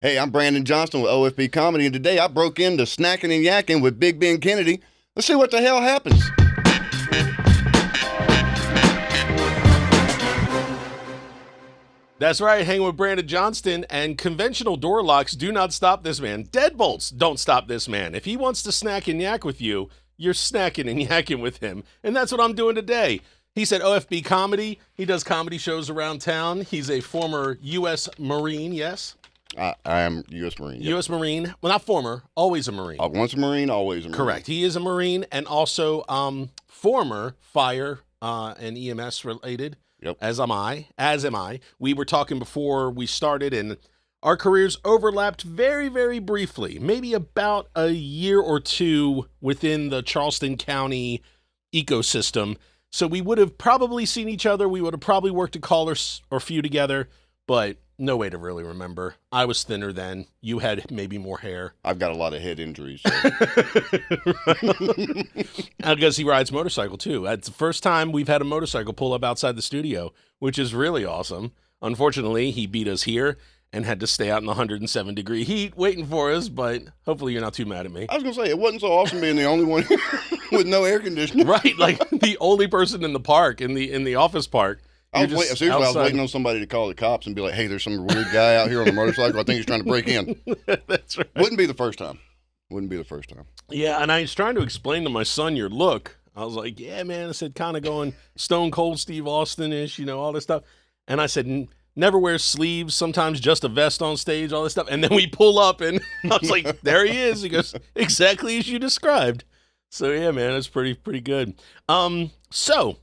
Hey, I'm Brandon Johnston with OFP Comedy, and today I broke into Snackin Yakkin with Big Ben Kennedy. Let's see what the hell happens. That's right, hanging with Brandon Johnston, and conventional door locks do not stop this man. Deadbolts don't stop this man. If he wants to snack and yak with you, you're snacking and yakking with him, and that's what I'm doing today. He's at OFP Comedy. He does comedy shows around town. He's a former U.S. Marine, yes? I am U.S. Marine. Yep. U.S. Marine. Well, not former, always a Marine. Once a Marine, always a Marine. Correct. He is a Marine and also former fire and EMS related. Yep. As am I. We were talking before we started, and our careers overlapped very, very briefly, maybe about a year or two within the Charleston County ecosystem. So we would have probably seen each other. We would have probably worked a call or few together, but no way to really remember. I was thinner then. You had maybe more hair. I've got a lot of head injuries. So. I guess he rides motorcycle too. It's the first time we've had a motorcycle pull up outside the studio, which is really awesome. Unfortunately, he beat us here and had to stay out in the 107-degree heat waiting for us, but hopefully you're not too mad at me. I was going to say, it wasn't so awesome being the only one with no air conditioning. Right, like the only person in the park, in the office park. I was waiting on somebody to call the cops and be like, hey, there's some weird guy out here on a motorcycle. I think he's trying to break in. That's right. Wouldn't be the first time. Yeah, and I was trying to explain to my son your look. I was like, yeah, man. I said, kind of going Stone Cold Steve Austin-ish, all this stuff. And I said, never wears sleeves, sometimes just a vest on stage, all this stuff. And then we pull up, and I was like, there he is. He goes, exactly as you described. So, yeah, man, it's pretty good. So,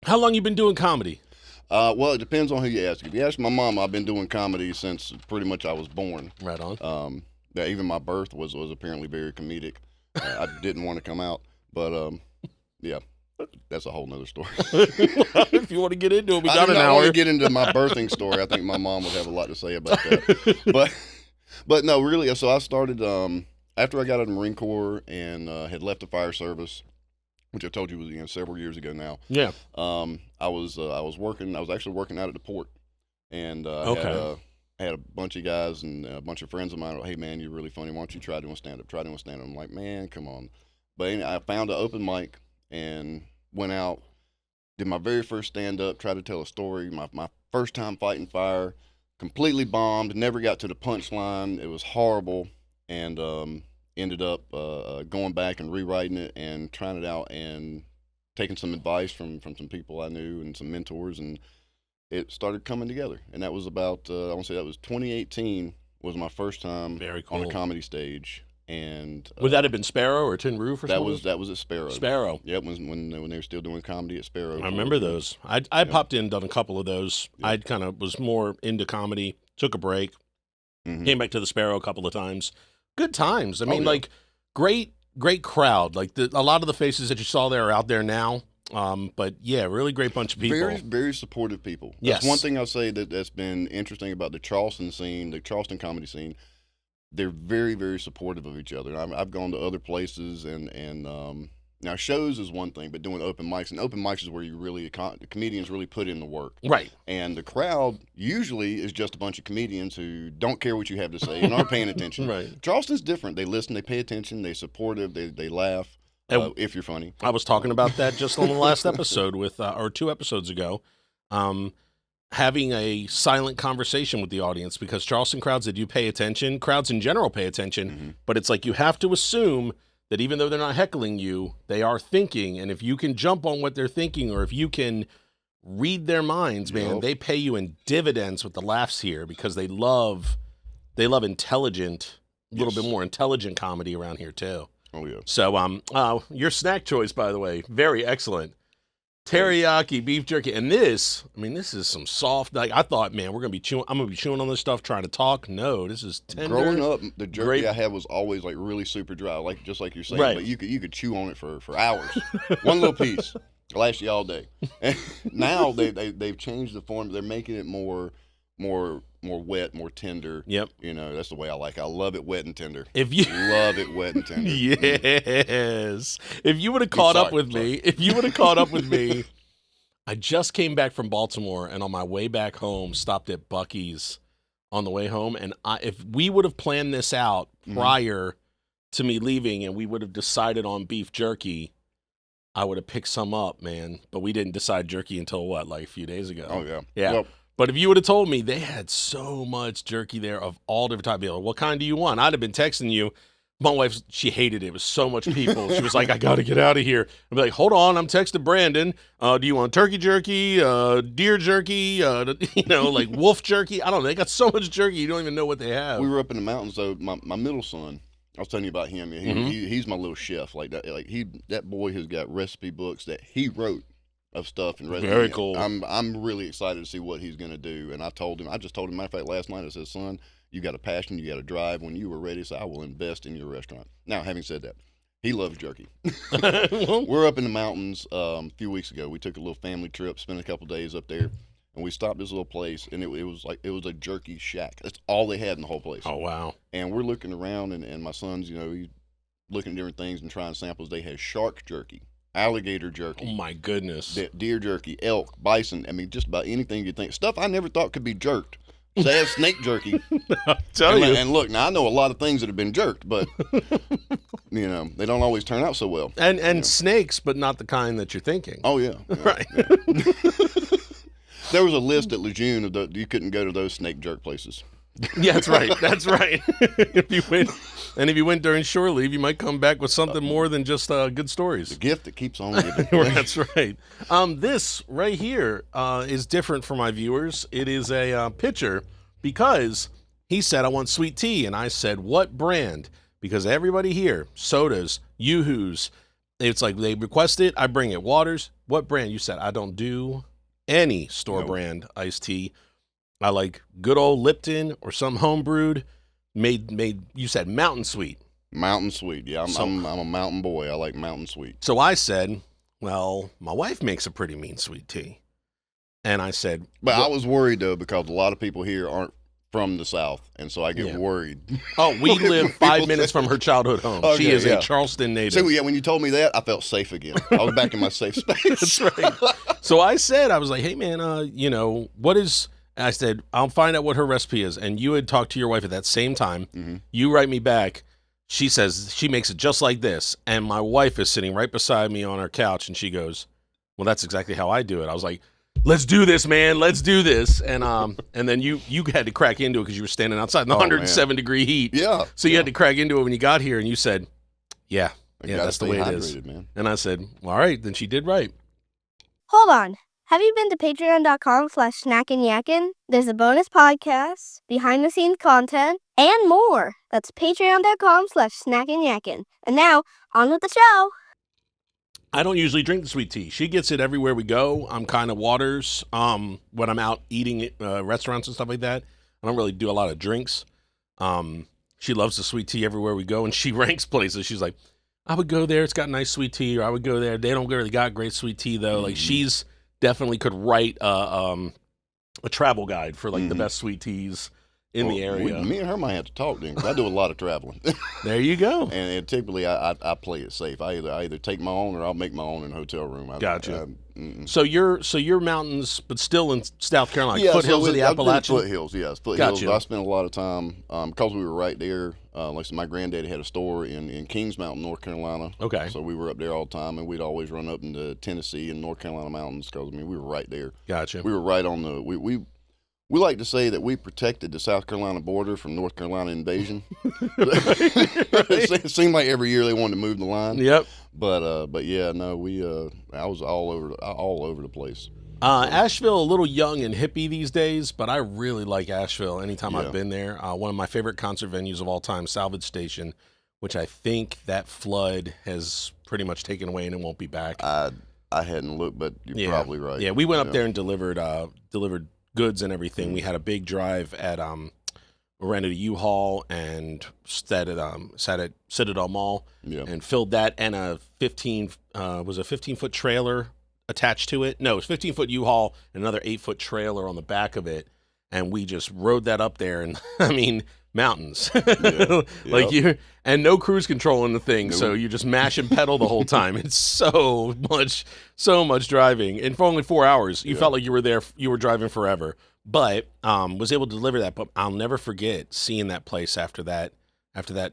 how long you been doing comedy? Well, it depends on who you ask. If you ask my mom, I've been doing comedy since pretty much I was born. Right on. Yeah, even my birth was apparently very comedic. I didn't want to come out, but yeah, that's a whole nother story. If you want to get into it, we got an hour. I want to get into my birthing story. I think my mom would have a lot to say about that. But no, really. So I started after I got out of the Marine Corps and had left the fire service, which I told you was several years ago now. Yeah. I was working. I was actually working out at the port, and had a bunch of guys and a bunch of friends of mine. Hey man, you're really funny. Why don't you try doing stand up? I'm like, man, come on. But anyway, I found an open mic and went out, did my very first stand up. Tried to tell a story. My first time fighting fire, completely bombed. Never got to the punchline. It was horrible, and ended up going back and rewriting it and trying it out and taking some advice from some people I knew and some mentors, and it started coming together. And that was about, I want to say that was 2018 was my first time on a comedy stage. And would that have been Sparrow or Tin Roof or something? That was at Sparrow. Sparrow. Yep, when they were still doing comedy at Sparrow. I remember those. I popped in, done a couple of those. Yep. I kind of was more into comedy, took a break, came back to the Sparrow a couple of times. Good times. I mean, like, great crowd. Like, a lot of the faces that you saw there are out there now. But yeah, really great bunch of people. Very, very supportive people. Yes. That's one thing I'll say that's been interesting about the Charleston scene, the Charleston comedy scene. They're very, very supportive of each other. I've gone to other places and now shows is one thing, but doing open mics, and open mics is where you really, the comedians really put in the work. Right. And the crowd usually is just a bunch of comedians who don't care what you have to say and aren't paying attention. Right. Charleston's different. They listen, they pay attention, they're supportive, they laugh. If you're funny. I was talking about that just on the last episode with, or 2 episodes ago, having a silent conversation with the audience, because Charleston crowds, they do pay attention. Crowds in general pay attention, but it's like you have to assume that even though they're not heckling you, they are thinking. And if you can jump on what they're thinking, or if you can read their minds, man, they pay you in dividends with the laughs here, because they love intelligent, a little bit more intelligent comedy around here too. Oh, yeah. So, your snack choice, by the way, very excellent. Teriyaki beef jerky. And this is some soft, like, I thought, man, I'm going to be chewing on this stuff, trying to talk. No, this is tender. Growing up, the jerky I had was always, like, really super dry, just like you're saying. Right. But you could chew on it for hours. One little piece. Last you all day. And now they've changed the form. They're making it more wet, more tender. Yep. That's the way I like it. I love it wet and tender. Love it wet and tender. Yes. If you would have caught up with me, I just came back from Baltimore, and on my way back home, stopped at Buc-ee's on the way home. And if we would have planned this out prior to me leaving and we would have decided on beef jerky, I would have picked some up, man. But we didn't decide jerky until what, like a few days ago? Oh, yeah. Yeah. Well, but if you would have told me they had so much jerky there of all different types, like, what kind do you want? I'd have been texting you. My wife, she hated it. It was so much people. She was like, I got to get out of here. I'd be like, hold on. I'm texting Brandon. Do you want turkey jerky, deer jerky, like wolf jerky? I don't know. They got so much jerky. You don't even know what they have. We were up in the mountains, though. My middle son, I was telling you about him. He's my little chef. Like that. Like that boy has got recipe books that he wrote of stuff and recipes. Very cool. I'm really excited to see what he's going to do. And I just told him, matter of fact, last night, I said, son, you got a passion, you got a drive. When you were ready, so I will invest in your restaurant. Now, having said that, he loves jerky. We're up in the mountains a few weeks ago. We took a little family trip, spent a couple days up there, and we stopped this little place, and it was a jerky shack. That's all they had in the whole place. Oh, wow. And we're looking around, and my son's, he's looking at different things and trying samples. They had shark jerky, alligator jerky. Oh, my goodness. Deer jerky, elk, bison. I mean, just about anything you think. Stuff I never thought could be jerked. They have snake jerky. And look, now I know a lot of things that have been jerked, but they don't always turn out so well. And snakes, but not the kind that you're thinking. Oh yeah, right. Yeah. There was a list at Lejeune of you couldn't go to those snake jerk places. Yeah, that's right. That's right. If you went during shore leave, you might come back with something more than just good stories. The gift that keeps on giving. That's right. This right here is different for my viewers. It is a pitcher because he said, I want sweet tea. And I said, what brand? Because everybody here, sodas, Yoo-Hoos, it's like they request it, I bring it. Waters, what brand? You said, I don't do any store brand iced tea. I like good old Lipton or some home brewed, made. You said Mountain Sweet. Mountain Sweet, yeah. I'm a mountain boy. I like Mountain Sweet. So I said, well, my wife makes a pretty mean sweet tea, and I said, but I was worried though because a lot of people here aren't from the South, and so I get worried. Oh, we live 5 minutes from her childhood home. Okay, she is a Charleston native. So yeah, when you told me that, I felt safe again. I was back in my safe space. That's right. So I said, I was like, hey man, what is? I said, I'll find out what her recipe is. And you had talked to your wife at that same time. Mm-hmm. You write me back. She says she makes it just like this. And my wife is sitting right beside me on our couch. And she goes, well, that's exactly how I do it. I was like, let's do this, man. Let's do this. And then you had to crack into it because you were standing outside in the 107-degree heat. Yeah. So you had to crack into it when you got here. And you said, yeah, that's the way it is. Man. And I said, well, all right, then she did right. Hold on. Have you been to patreon.com/Snackin Yakkin? There's a bonus podcast, behind-the-scenes content, and more. That's patreon.com/Snackin Yakkin. And now, on with the show. I don't usually drink the sweet tea. She gets it everywhere we go. I'm kind of Waters. When I'm out eating at restaurants and stuff like that, I don't really do a lot of drinks. She loves the sweet tea everywhere we go, and she ranks places. She's like, I would go there. It's got nice sweet tea, or I would go there. They don't really got great sweet tea, though. Like, she's definitely could write a travel guide for like the best sweet teas in the area. Me and her might have to talk then, because I do a lot of traveling. There you go. And typically I play it safe. I either take my own or I'll make my own in a hotel room. Gotcha. So you're mountains, but still in South Carolina, yeah, foothills of the Appalachian. Foothills, yes, foothills. Gotcha. I spent a lot of time because we were right there. Like I said, my granddaddy had a store in Kings Mountain, North Carolina. Okay. So we were up there all the time, and we'd always run up into Tennessee and North Carolina mountains because we were right there. Gotcha. We were right on the we like to say that we protected the South Carolina border from North Carolina invasion. It seemed like every year they wanted to move the line. Yep. But yeah, no, I was all over the place. Asheville a little young and hippie these days, but I really like Asheville anytime I've been there. One of my favorite concert venues of all time, Salvage Station, which I think that flood has pretty much taken away and it won't be back. I hadn't looked, but you're probably right. Yeah, we went up there and delivered goods and everything. We had a big drive at we rented a U-Haul and sat at Citadel Mall and filled that and a 15-foot trailer attached to it. No, it was 15-foot U-Haul and another 8-foot trailer on the back of it, and we just rode that up there. And I mean, mountains, and no cruise control in the thing, so you just mash and pedal the whole time. It's so much driving, and for only 4 hours, you felt like you were driving forever. but was able to deliver that. But I'll never forget seeing that place after that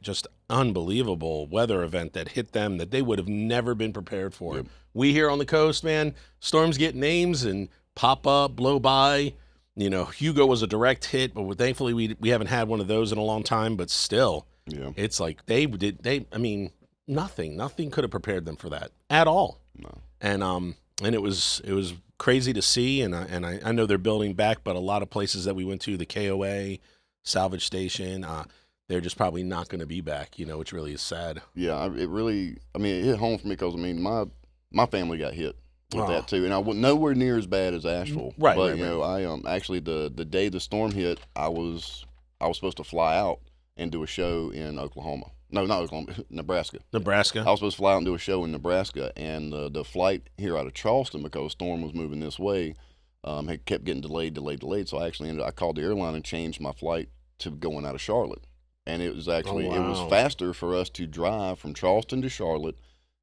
just unbelievable weather event that hit them that they would have never been prepared for. Yep. We here on the coast, man, storms get names and pop up, blow by. You know, Hugo was a direct hit, but thankfully we haven't had one of those in a long time. But still, it's like nothing could have prepared them for that at all. No. And it was crazy to see, and I know they're building back, but a lot of places that we went to, the KOA, salvage station, they're just probably not going to be back, you know, which really is sad. Yeah, it hit home for me because, my family got hit with that too, and I was nowhere near as bad as Asheville. Right, but right, you know, I actually the day the storm hit, I was supposed to fly out and do a show in Oklahoma. No, not Oklahoma, Nebraska. I was supposed to fly out and do a show in Nebraska, and the flight here out of Charleston, because the storm was moving this way, had kept getting delayed. So I called the airline and changed my flight to going out of Charlotte. And it was actually, it was faster for us to drive from Charleston to Charlotte,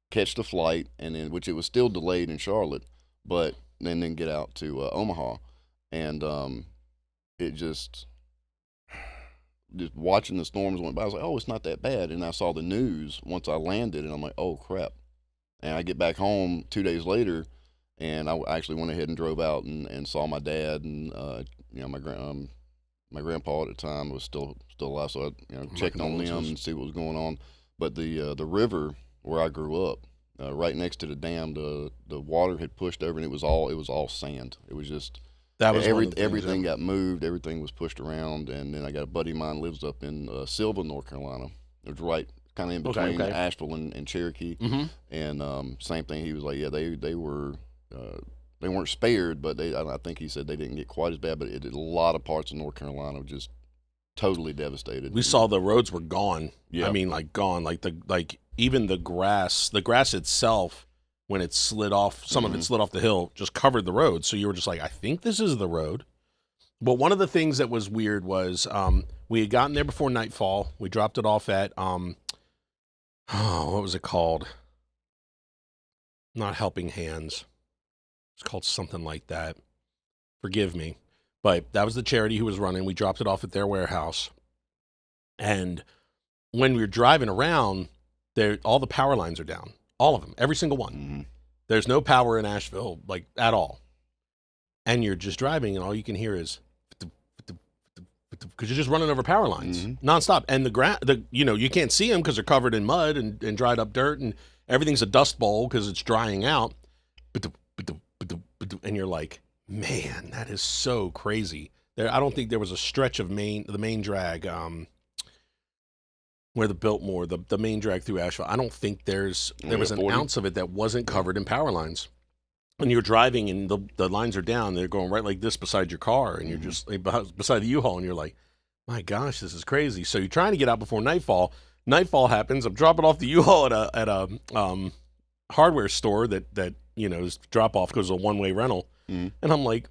catch the flight, and then, which it was still delayed in Charlotte, but then get out to Omaha. And it just watching the storms went by, I was like, oh, it's not that bad. And I saw the news once I landed, and I'm like, oh, crap. And I get back home 2 days later, and I actually went ahead and drove out and saw my dad, and my grandpa at the time was still alive, so I checked on them and see what was going on. But the river where I grew up, right next to the dam, the water had pushed over, and it was all sand. It was just everything got moved, everything was pushed around. And then I got a buddy of mine lives up in Sylva, North Carolina. It was right kind of in between Asheville and Cherokee. Mm-hmm. And same thing. He was like, yeah, they were. They weren't spared, but I think he said they didn't get quite as bad. But a lot of parts of North Carolina were just totally devastated. We saw the roads were gone. Yeah. I mean, like gone. Like even the grass itself, when it slid off, some of it slid off the hill, just covered the road. So you were just like, I think this is the road. But one of the things that was weird was we had gotten there before nightfall. We dropped it off at what was it called? Not Helping Hands. It's called something like that. Forgive me. But that was the charity who was running. We dropped it off at their warehouse. And when we were driving around, all the power lines are down. All of them. Every single one. Mm-hmm. There's no power in Asheville, like, at all. And you're just driving, and all you can hear is because you're just running over power lines nonstop. And you can't see them because they're covered in mud and dried up dirt, and everything's a dust bowl because it's drying out. And you're like, man, that is so crazy. I don't think there was a stretch of the main drag, where the Biltmore, the main drag through Asheville. I don't think there was an 40. ounce of it that wasn't covered in power lines. And you're driving, and the lines are down. They're going right like this beside your car, and you're just beside the U-Haul, and you're like, my gosh, this is crazy. So you're trying to get out before nightfall. Nightfall happens. I'm dropping off the U-Haul at a hardware store that is drop off because it's a one-way rental. And I'm like,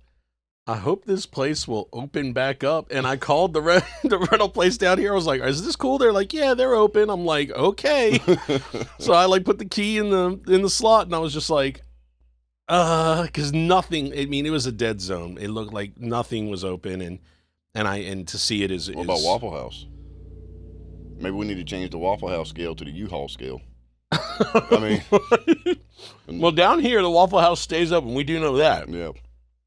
I hope this place will open back up. And I called the rental place down here. I was like, is this cool? They're like, yeah, they're open. I'm like, okay. So I put the key in the slot, and I was just like, because nothing. I mean, it was a dead zone. It looked like nothing was open, and to see it is. What about Waffle House? Maybe we need to change the Waffle House scale to the U-Haul scale. I mean, well, down here the Waffle House stays open. We do know that. Yeah.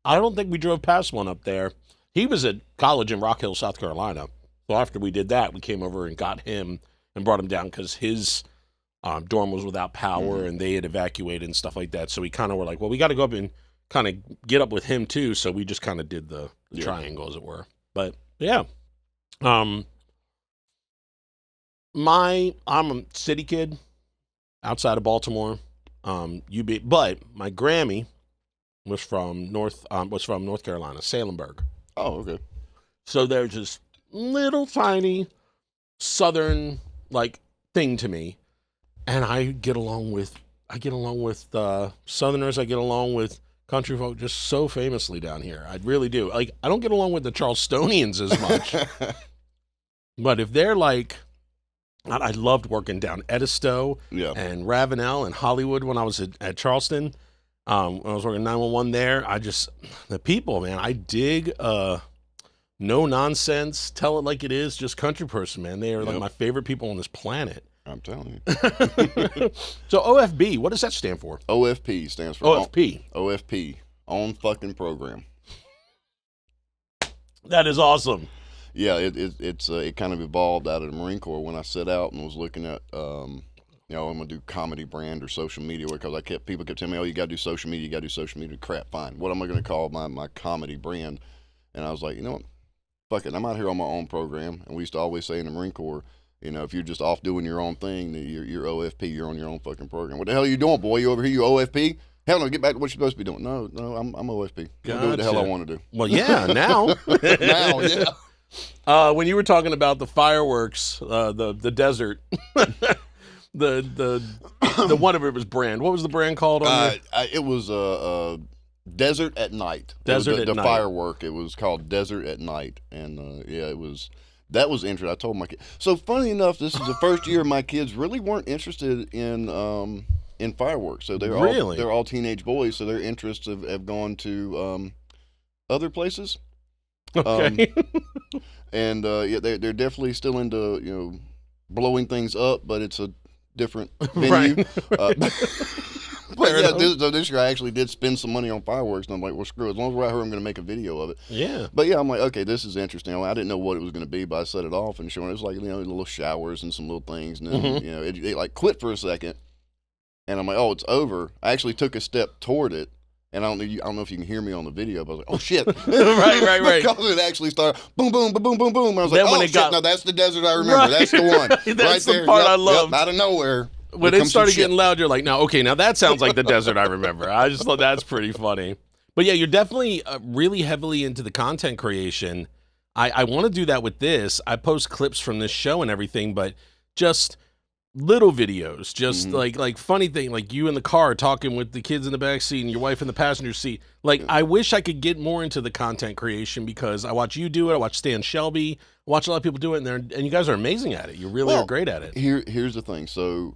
I don't think we drove past one up there. He was at college in Rock Hill, South Carolina. So after we did that, we came over and got him and brought him down because his dorm was without power and they had evacuated and stuff like that. So we kind of were like, well, we got to go up and kind of get up with him too. So we just kind of did the triangle, as it were. But yeah, I'm a city kid outside of Baltimore. But my Grammy was from North Carolina, Salemburg. Oh, okay. So there's this little tiny southern thing to me, and I get along with Southerners. I get along with country folk just so famously down here. I really do. I don't get along with the Charlestonians as much, but if they're I loved working down Edisto and Ravenel and Hollywood when I was at Charleston. When I was working 911 there, the people, man, I dig no nonsense, tell it like it is, just country person, man. They are like my favorite people on this planet. I'm telling you. So OFB, what does that stand for? OFP stands for OFP. OFP, on fucking program. That is awesome. Yeah, it kind of evolved out of the Marine Corps when I set out and was looking at I'm gonna do comedy brand or social media, because people kept telling me, oh, you gotta do social media, Crap, fine. What am I gonna call my comedy brand? And I was like, you know what? Fuck it, I'm out here on my own program. And we used to always say in the Marine Corps, if you're just off doing your own thing, you're OFP, you're on your own fucking program. What the hell are you doing, boy? You over here, you OFP? Hell no, get back to what you're supposed to be doing. No, I'm OFP. I'll do what the hell I want to do. Well, yeah, now. Now, yeah. When you were talking about the fireworks, the desert, the one of it was brand. What was the brand called? It was Desert at Night. Desert at Night. The firework. It was called Desert at Night, and that was interesting. I told my kids. So funny enough, this is the first year my kids really weren't interested in fireworks. So they're all teenage boys. So their interests have gone to other places. Okay. They're definitely still into blowing things up, but it's a different venue. But this year I actually did spend some money on fireworks, and I'm like, well, screw it. As long as we're out here, I'm going to make a video of it. Yeah. But yeah, I'm like, okay, this is interesting. I didn't know what it was going to be, but I set it off and showing it was like little showers and some little things, and then it like quit for a second, and I'm like, oh, it's over. I actually took a step toward it. And I don't know if you can hear me on the video, but I was like, oh, shit. right. Because it actually started boom, boom, boom, boom, boom, boom. And I was then like, shit, no, that's the desert I remember. That's the one. That's right the part I love. Yep, out of nowhere. When it started getting loud, you're like, now that sounds like the desert I remember. I just thought that's pretty funny. But yeah, you're definitely really heavily into the content creation. I want to do that with this. I post clips from this show and everything, but just little videos, just like funny thing, like you in the car talking with the kids in the back seat and your wife in the passenger seat. Like, I wish I could get more into the content creation, because I watch you do it. I watch Stan Shelby. I watch a lot of people do it, and you guys are amazing at it. You really are great at it. Here's the thing. So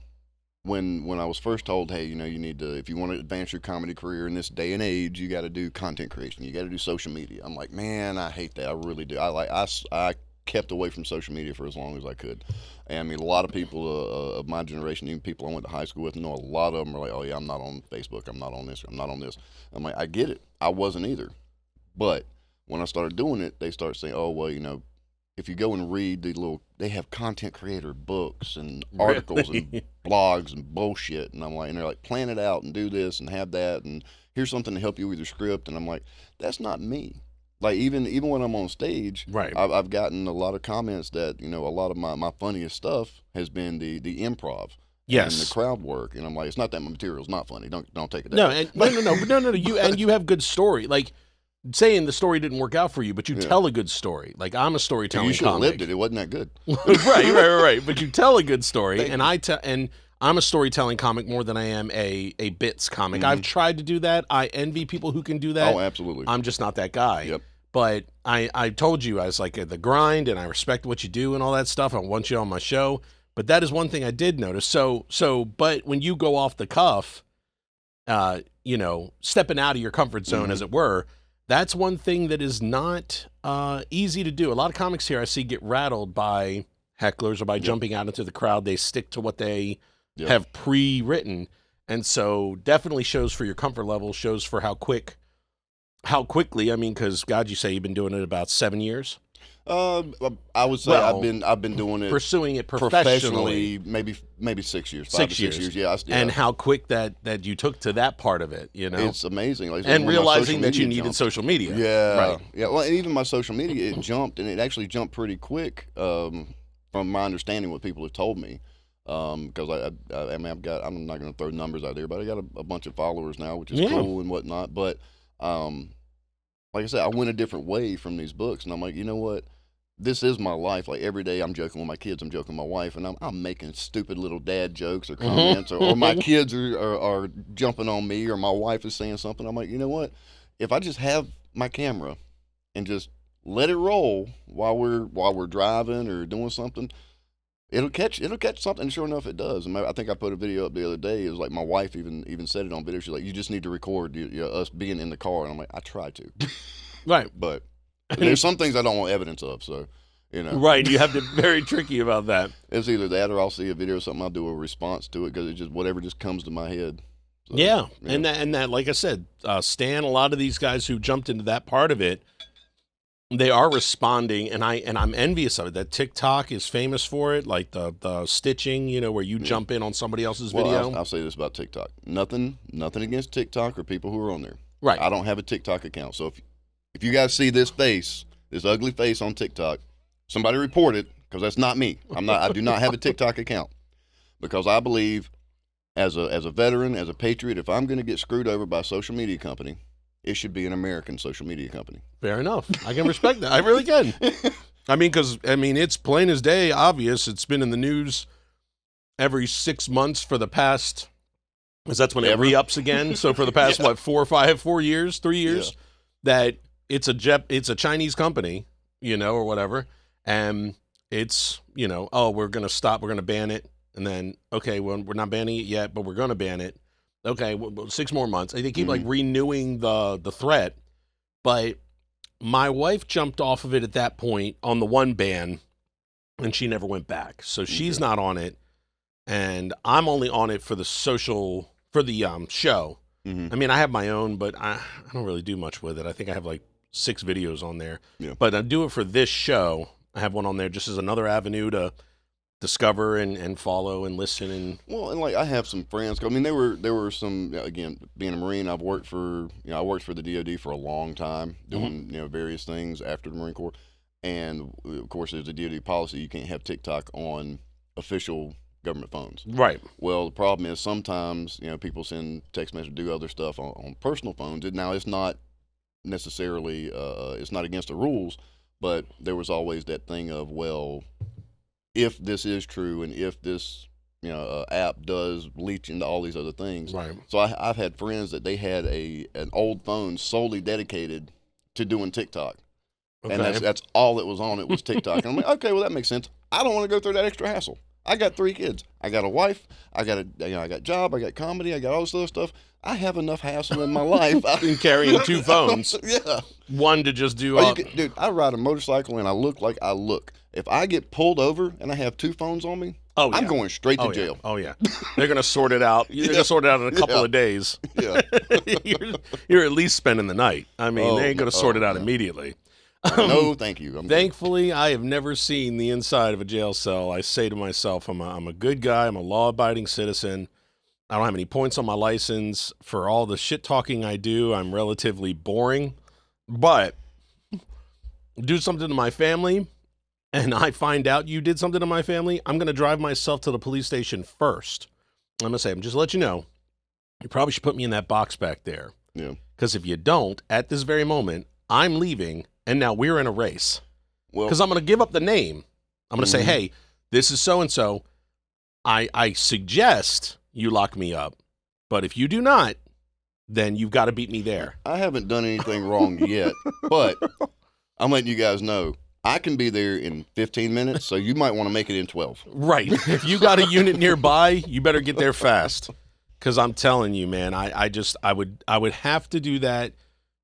when I was first told, hey, you need to, if you want to advance your comedy career in this day and age, you got to do content creation. You got to do social media. I'm like, man, I hate that. I really do. I kept away from social media for as long as I could. And I mean, a lot of people of my generation, even people I went to high school with, a lot of them are like, oh yeah, I'm not on Facebook, I'm not on this, I'm not on this. I'm like, I get it. I wasn't either. But when I started doing it, they start saying, oh, well, if you go and read they have content creator books and articles and blogs and bullshit. And I'm like, and they're like, plan it out and do this and have that. And here's something to help you with your script. And I'm like, that's not me. Like, even when I'm on stage, right. I've gotten a lot of comments that, a lot of my funniest stuff has been the improv. Yes. And the crowd work. And I'm like, it's not that my material's not funny. Don't take it that no, way. No. You have good story. Like, saying the story didn't work out for you, but you tell a good story. Like, I'm a storytelling You should have comic. lived it. It wasn't that good. Right. But you tell a good story, and I'm a storytelling comic more than I am a bits comic. I've tried to do that. I envy people who can do that. Oh, absolutely. I'm just not that guy. Yep. But I told you, I was like, the grind, and I respect what you do and all that stuff. I want you on my show. But that is one thing I did notice. But when you go off the cuff, stepping out of your comfort zone, as it were, that's one thing that is not easy to do. A lot of comics here I see get rattled by hecklers or by jumping out into the crowd. They stick to what they have pre-written. And so definitely shows for your comfort level, shows for how quickly, I mean, because God, you say you've been doing it about 7 years? I would say I've been doing it, pursuing it professionally, maybe 6 years, 5 to 6 years. Yeah. And how quick that you took to that part of it, It's amazing. Like, and realizing that you needed social media. Yeah, right. Yeah. Well, and even my social media, it jumped, and it actually jumped pretty quick. From my understanding, what people have told me, because I'm not going to throw numbers out there, but I got a bunch of followers now, which is cool and whatnot. But like I said, I went a different way from these books, and I'm like, you know what? This is my life. Like, every day I'm joking with my kids, I'm joking with my wife, and I'm making stupid little dad jokes or comments, or my kids are jumping on me, or my wife is saying something. I'm like, you know what? If I just have my camera and just let it roll while we're driving or doing something, it'll catch something. And sure enough, it does. I think I put a video up the other day. It was like my wife even said it on video. She's like, "You just need to record us being in the car." And I'm like, "I try to." Right. But there's some things I don't want evidence of. So, Right. You have to be very tricky about that. It's either that or I'll see a video or something. I'll do a response to it because it just whatever just comes to my head. So, yeah. And that, like I said, Stan, a lot of these guys who jumped into that part of it, they are responding, and I'm envious of it. That TikTok is famous for it, like the stitching, where you jump in on somebody else's video. I'll say this about TikTok: nothing against TikTok or people who are on there. Right. I don't have a TikTok account, so if you guys see this ugly face on TikTok, somebody report it because that's not me. I do not have a TikTok account because I believe, as a veteran, as a patriot, if I'm going to get screwed over by a social media company, it should be an American social media company. Fair enough. I can respect that. I really can. Because it's plain as day, obvious. It's been in the news every 6 months for the past, because that's when it re-ups again. So for the past, 4 years, 3 years, that it's a Chinese company, or whatever. And it's, we're going to stop, we're going to ban it. And then, okay, well, we're not banning it yet, but we're going to ban it. Okay, well, 6 more months. They keep renewing the threat, but my wife jumped off of it at that point on the one ban, and she never went back. So she's not on it, and I'm only on it for the show. Mm-hmm. I mean, I have my own, but I don't really do much with it. I think I have like 6 videos on there, but I do it for this show. I have one on there just as another avenue to discover and follow and listen and like I have some friends. I mean, there were some, again, being a Marine, I've worked for I worked for the DoD for a long time doing various things after the Marine Corps, and of course there's a DoD policy you can't have TikTok on official government phones. Right. Well, the problem is sometimes people send text messages, do other stuff on personal phones. Now it's not necessarily it's not against the rules, but there was always that thing of, well, if this is true and if this app does leach into all these other things. Right. So I've had friends that they had an old phone solely dedicated to doing TikTok. Okay. And that's all that was on it was TikTok. And I'm like, okay, well, that makes sense. I don't want to go through that extra hassle. I got 3 kids. I got a wife. I got a job. I got comedy. I got all this other stuff. I have enough hassle in my life. In carrying 2 phones. Yeah. One to just do. Dude, I ride a motorcycle and I look like I look. If I get pulled over and I have 2 phones on me, I'm going straight to jail. Oh yeah. They're gonna sort it out. They're gonna sort it out in a couple of days. Yeah. you're at least spending the night. I mean, they ain't gonna sort it out immediately. No, thank you. Thankfully, I have never seen the inside of a jail cell. I say to myself, I'm a good guy. I'm a law-abiding citizen. I don't have any points on my license. For all the shit talking I do, I'm relatively boring. But do something to my family, and I find out you did something to my family, I'm going to drive myself to the police station first. I'm going to say, just to let you know, you probably should put me in that box back there. Yeah. Because if you don't, at this very moment, I'm leaving, and now we're in a race. Because I'm going to give up the name. I'm going to say, hey, this is so-and-so. I suggest you lock me up. But if you do not, then you've got to beat me there. I haven't done anything wrong yet, but I'm letting you guys know. I can be there in 15 minutes, so you might want to make it in 12. Right. If you got a unit nearby, you better get there fast. Because I'm telling you, man, I would have to do that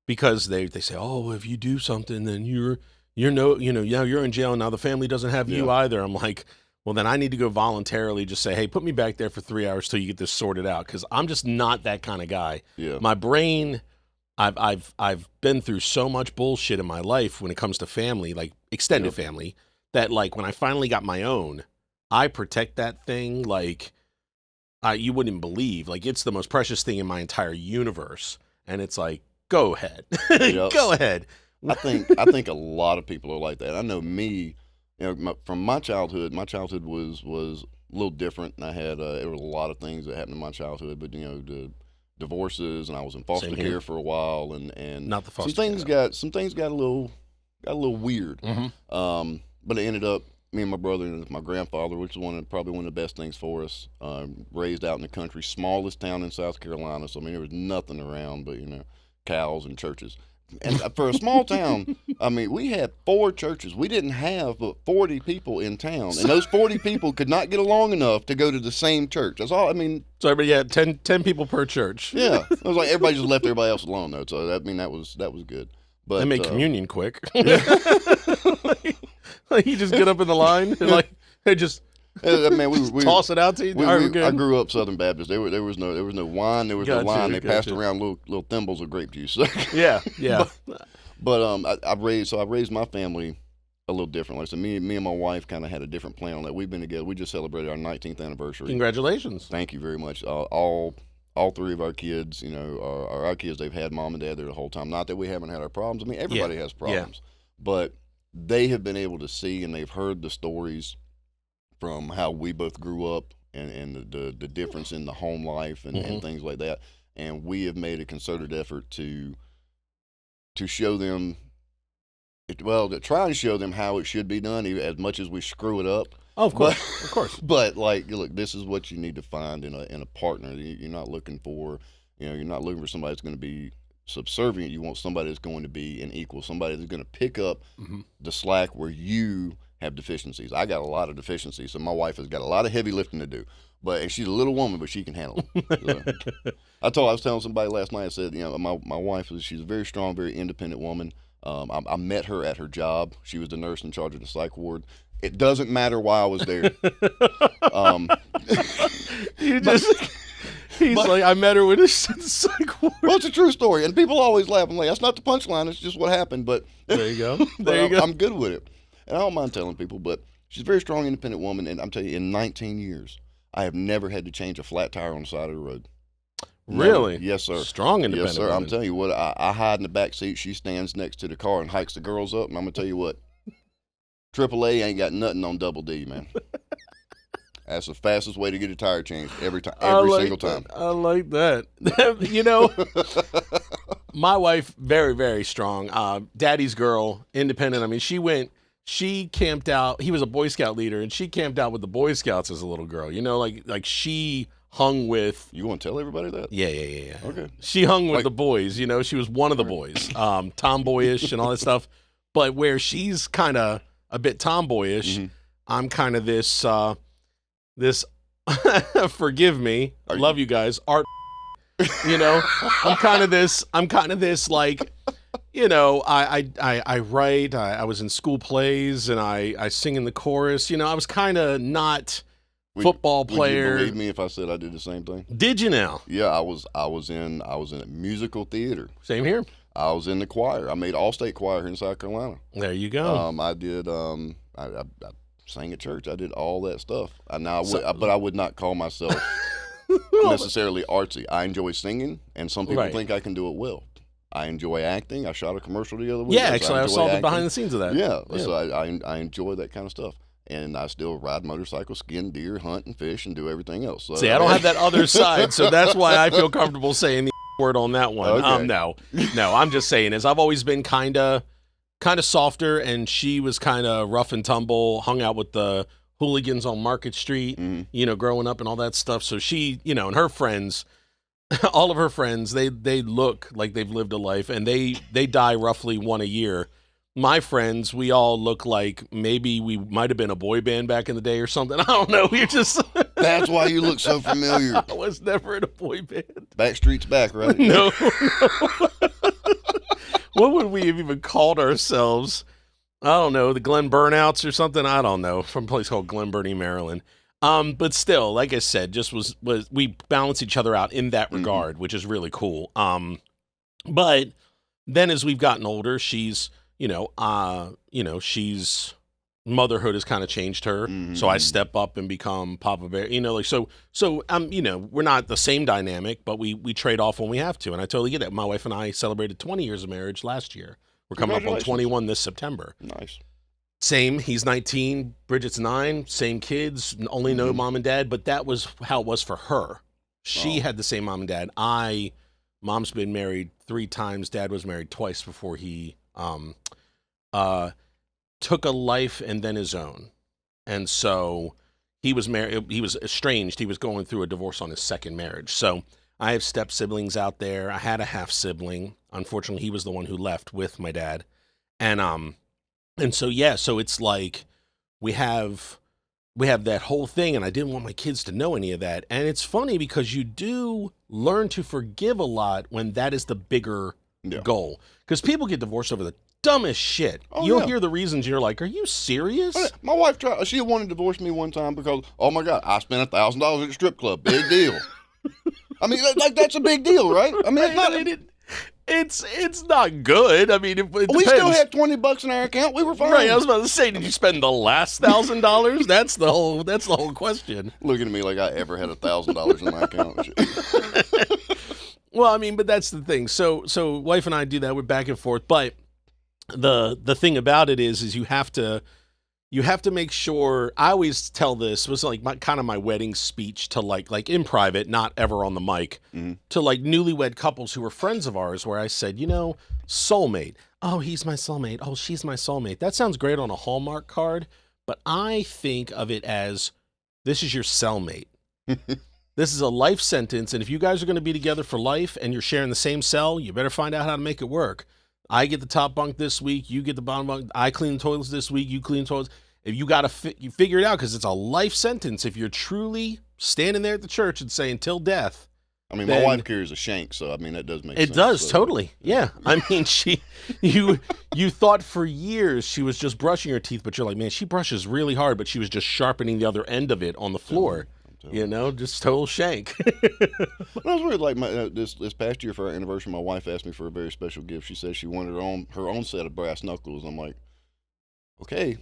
because they say, oh, if you do something, then you're in jail. Now the family doesn't have you either. I'm like, well, then I need to go voluntarily just say, hey, put me back there for 3 hours till you get this sorted out. Because I'm just not that kind of guy. Yeah. My brain, I've been through so much bullshit in my life when it comes to family, like extended family, that like when I finally got my own, I protect that thing like you wouldn't believe. Like it's the most precious thing in my entire universe. And it's like, go ahead. Go ahead. I think a lot of people are like that. I know me, from my childhood was a little different. And I had there were a lot of things that happened in my childhood, but the divorces, and I was in foster care for a while, and not the foster some things got a little weird. Mm-hmm. But it ended up me and my brother and my grandfather, which is probably one of the best things for us. Raised out in the country, smallest town in South Carolina. So I mean, there was nothing around but cows and churches. And for a small town, I mean, we had 4 churches. We didn't have but 40 people in town, and those 40 people could not get along enough to go to the same church. That's all. I mean, so everybody had 10 people per church. Yeah, it was like everybody just left everybody else alone, though. So that was good. But they made communion quick. Like you just get up in the line and like they just. Man, we toss it out to you. I grew up Southern Baptist. There was no wine. There was no line. They passed around little thimbles of grape juice. Yeah. But I raised my family a little different. Like I said, me and my wife kind of had a different plan on that. We've been together. We just celebrated our 19th anniversary. Congratulations! Thank you very much. All 3 of our kids, are our kids. They've had mom and dad there the whole time. Not that we haven't had our problems. I mean, everybody has problems, but they have been able to see and they've heard the stories from how we both grew up and the difference in the home life and things like that. And we have made a concerted effort to show them, to try and show them how it should be done, as much as we screw it up. Oh, of course. But like, look, this is what you need to find in a partner. You're not looking for, you're not looking for somebody that's going to be subservient. You want somebody that's going to be an equal, somebody that's going to pick up the slack where you have deficiencies. I got a lot of deficiencies, so my wife has got a lot of heavy lifting to do. And she's a little woman, but she can handle it. So, I was telling somebody last night. I said, my wife she's a very strong, very independent woman. I met her at her job. She was the nurse in charge of the psych ward. It doesn't matter why I was there. He's like, I met her with the psych ward. Well, it's a true story, and people always laugh. I'm like, that's not the punchline. It's just what happened. But there you go. I'm good with it. And I don't mind telling people, but she's a very strong, independent woman. And I'm telling you, in 19 years, I have never had to change a flat tire on the side of the road. Really? Never. Yes, sir. Strong, independent. Yes, sir. Woman. I'm telling you what, I hide in the back seat. She stands next to the car and hikes the girls up. And I'm going to tell you what, AAA ain't got nothing on Double D, man. That's the fastest way to get a tire changed every single time. I like that. My wife, very, very strong. Daddy's girl, independent. I mean, she camped out. He was a Boy Scout leader, and she camped out with the Boy Scouts as a little girl. Like she hung with. You want to tell everybody that? Yeah. Okay. She hung with the boys. She was one of the boys, tomboyish and all that stuff. But where she's kind of a bit tomboyish, I'm kind of this. Forgive me, love you guys. Art. I'm kind of this. Like. I write. I was in school plays, and I sing in the chorus. I was kind of not football player. Would you believe me if I said I did the same thing? Did you now? Yeah, I was in a musical theater. Same here. I was in the choir. I made all-state choir here in South Carolina. There you go. I did. I sang at church. I did all that stuff. But I would not call myself necessarily artsy. I enjoy singing, and some people think I can do it well. I enjoy acting. I shot a commercial the other week. Yeah, actually, I saw the behind the scenes of that. Yeah. So I enjoy that kind of stuff. And I still ride motorcycles, skin deer, hunt and fish, and do everything else. So, see, I don't have that other side, so that's why I feel comfortable saying the word on that one. Okay. No, I'm just saying is I've always been kind of softer, and she was kind of rough and tumble, hung out with the hooligans on Market Street, growing up and all that stuff. So she, and her friends, all of her friends, they look like they've lived a life, and they die roughly one a year. My friends, we all look like maybe we might have been a boy band back in the day or something. I don't know. We're just. That's why you look so familiar. I was never in a boy band. Backstreet's back, right? No. What would we have even called ourselves? I don't know. The Glen Burnouts or something? I don't know. From a place called Glen Burnie, Maryland. But still, like I said, just was we balance each other out in that regard, which is really cool. But then as we've gotten older, she's, she's motherhood has kind of changed her. So I step up and become Papa Bear, so we're not the same dynamic, but we trade off when we have to. And I totally get that. My wife and I celebrated 20 years of marriage last year. We're coming up on 21 this September. Nice. Same. He's 19, Bridget's 9, same kids, only know mom and dad, but that was how it was for her. She had the same mom and dad. Mom's been married 3 times. Dad was married twice before he took a life and then his own. And so he was married. He was estranged. He was going through a divorce on his second marriage. So I have step siblings out there. I had a half sibling. Unfortunately, he was the one who left with my dad. And so, yeah, so it's like we have that whole thing, and I didn't want my kids to know any of that. And it's funny because you do learn to forgive a lot when that is the bigger goal. Because people get divorced over the dumbest shit. You'll hear the reasons, you're like, are you serious? My wife she wanted to divorce me one time because, oh my God, I spent $1,000 at a strip club. Big deal. I mean, like that's a big deal, right? I mean, it's not good. I mean, it depends. We still had $20 in our account. We were fine. Right. I was about to say, did you spend the last $1,000? That's the whole question. Looking at me like I ever had $1,000 in my account. Well, I mean, but that's the thing. So wife and I do that. We're back and forth. But the thing about it is you have to make sure. I always tell this, was like my wedding speech to like in private, not ever on the mic, to like newlywed couples who were friends of ours, where I said, soulmate. Oh, he's my soulmate. Oh, she's my soulmate. That sounds great on a Hallmark card, but I think of it as this is your cellmate. This is a life sentence, and if you guys are going to be together for life and you're sharing the same cell, you better find out how to make it work. I get the top bunk this week, you get the bottom bunk. I clean the toilets this week, you clean the toilets. If you got to you figure it out, because it's a life sentence. If you're truly standing there at the church and saying till death. I mean, my wife carries a shank, so I mean that does make sense. It does, totally. Yeah. I mean, you thought for years she was just brushing her teeth, but you're like, man, she brushes really hard, but she was just sharpening the other end of it on the floor. Just total shank. That was weird. Like this past year for our anniversary, my wife asked me for a very special gift. She said she wanted her own set of brass knuckles. I'm like, okay,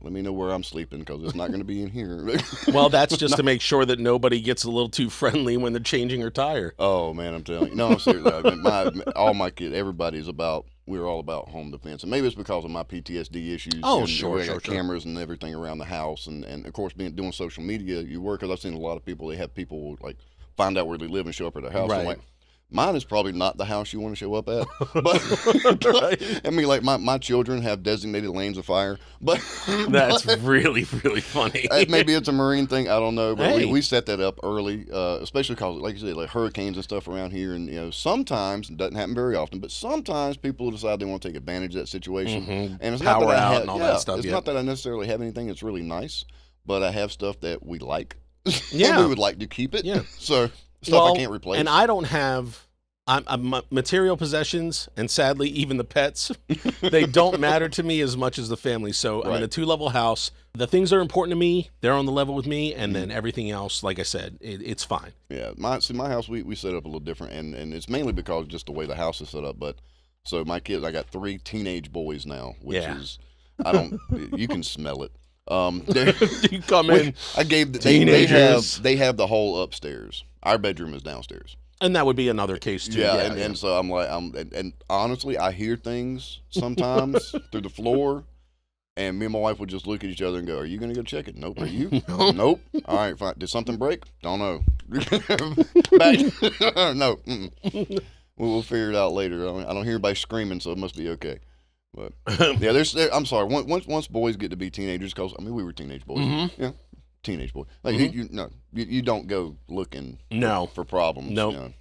let me know where I'm sleeping because it's not going to be in here. Well, that's just to make sure that nobody gets a little too friendly when they're changing her tire. Oh man, I'm telling you. No, seriously. I mean, all my kids, everybody's about. We're all about home defense, and maybe it's because of my PTSD issues. Oh, sure. Cameras and everything around the house, and of course, doing social media, you work. Because I've seen a lot of people. They have people like find out where they live and show up at their house. Right. I'm like, mine is probably not the house you want to show up at. But I mean, like my children have designated lanes of fire. But that's really, really funny. Maybe it's a Marine thing. I don't know. But we set that up early, especially because, like you said, like hurricanes and stuff around here. And sometimes it doesn't happen very often, but sometimes people decide they want to take advantage of that situation. Mm-hmm. And it's power not out and all that stuff. It's not that I necessarily have anything that's really nice, but I have stuff that we like. Yeah, we would like to keep it. Yeah. So stuff I can't replace. And I don't have. I'm material possessions, and sadly, even the pets, they don't matter to me as much as the family. So I'm in a 2-level house. The things that are important to me, they're on the level with me, and then everything else, like I said, it's fine. Yeah, my house, we set up a little different, and it's mainly because just the way the house is set up. But so my kids, I got 3 teenage boys now, which is, you can smell it. You come in. They have the whole upstairs. Our bedroom is downstairs. And that would be another case too. Yeah, and so I'm like, and honestly, I hear things sometimes through the floor, and me and my wife would just look at each other and go, "Are you going to go check it? Nope. Are you? Nope. All right, fine. Did something break? Don't know. Back. No. We'll figure it out later. I don't hear anybody screaming, so it must be okay. But yeah, I'm sorry. Once boys get to be teenagers, because I mean we were teenage boys. Mm-hmm. Yeah. Teenage boy, like you don't go looking for problems. No,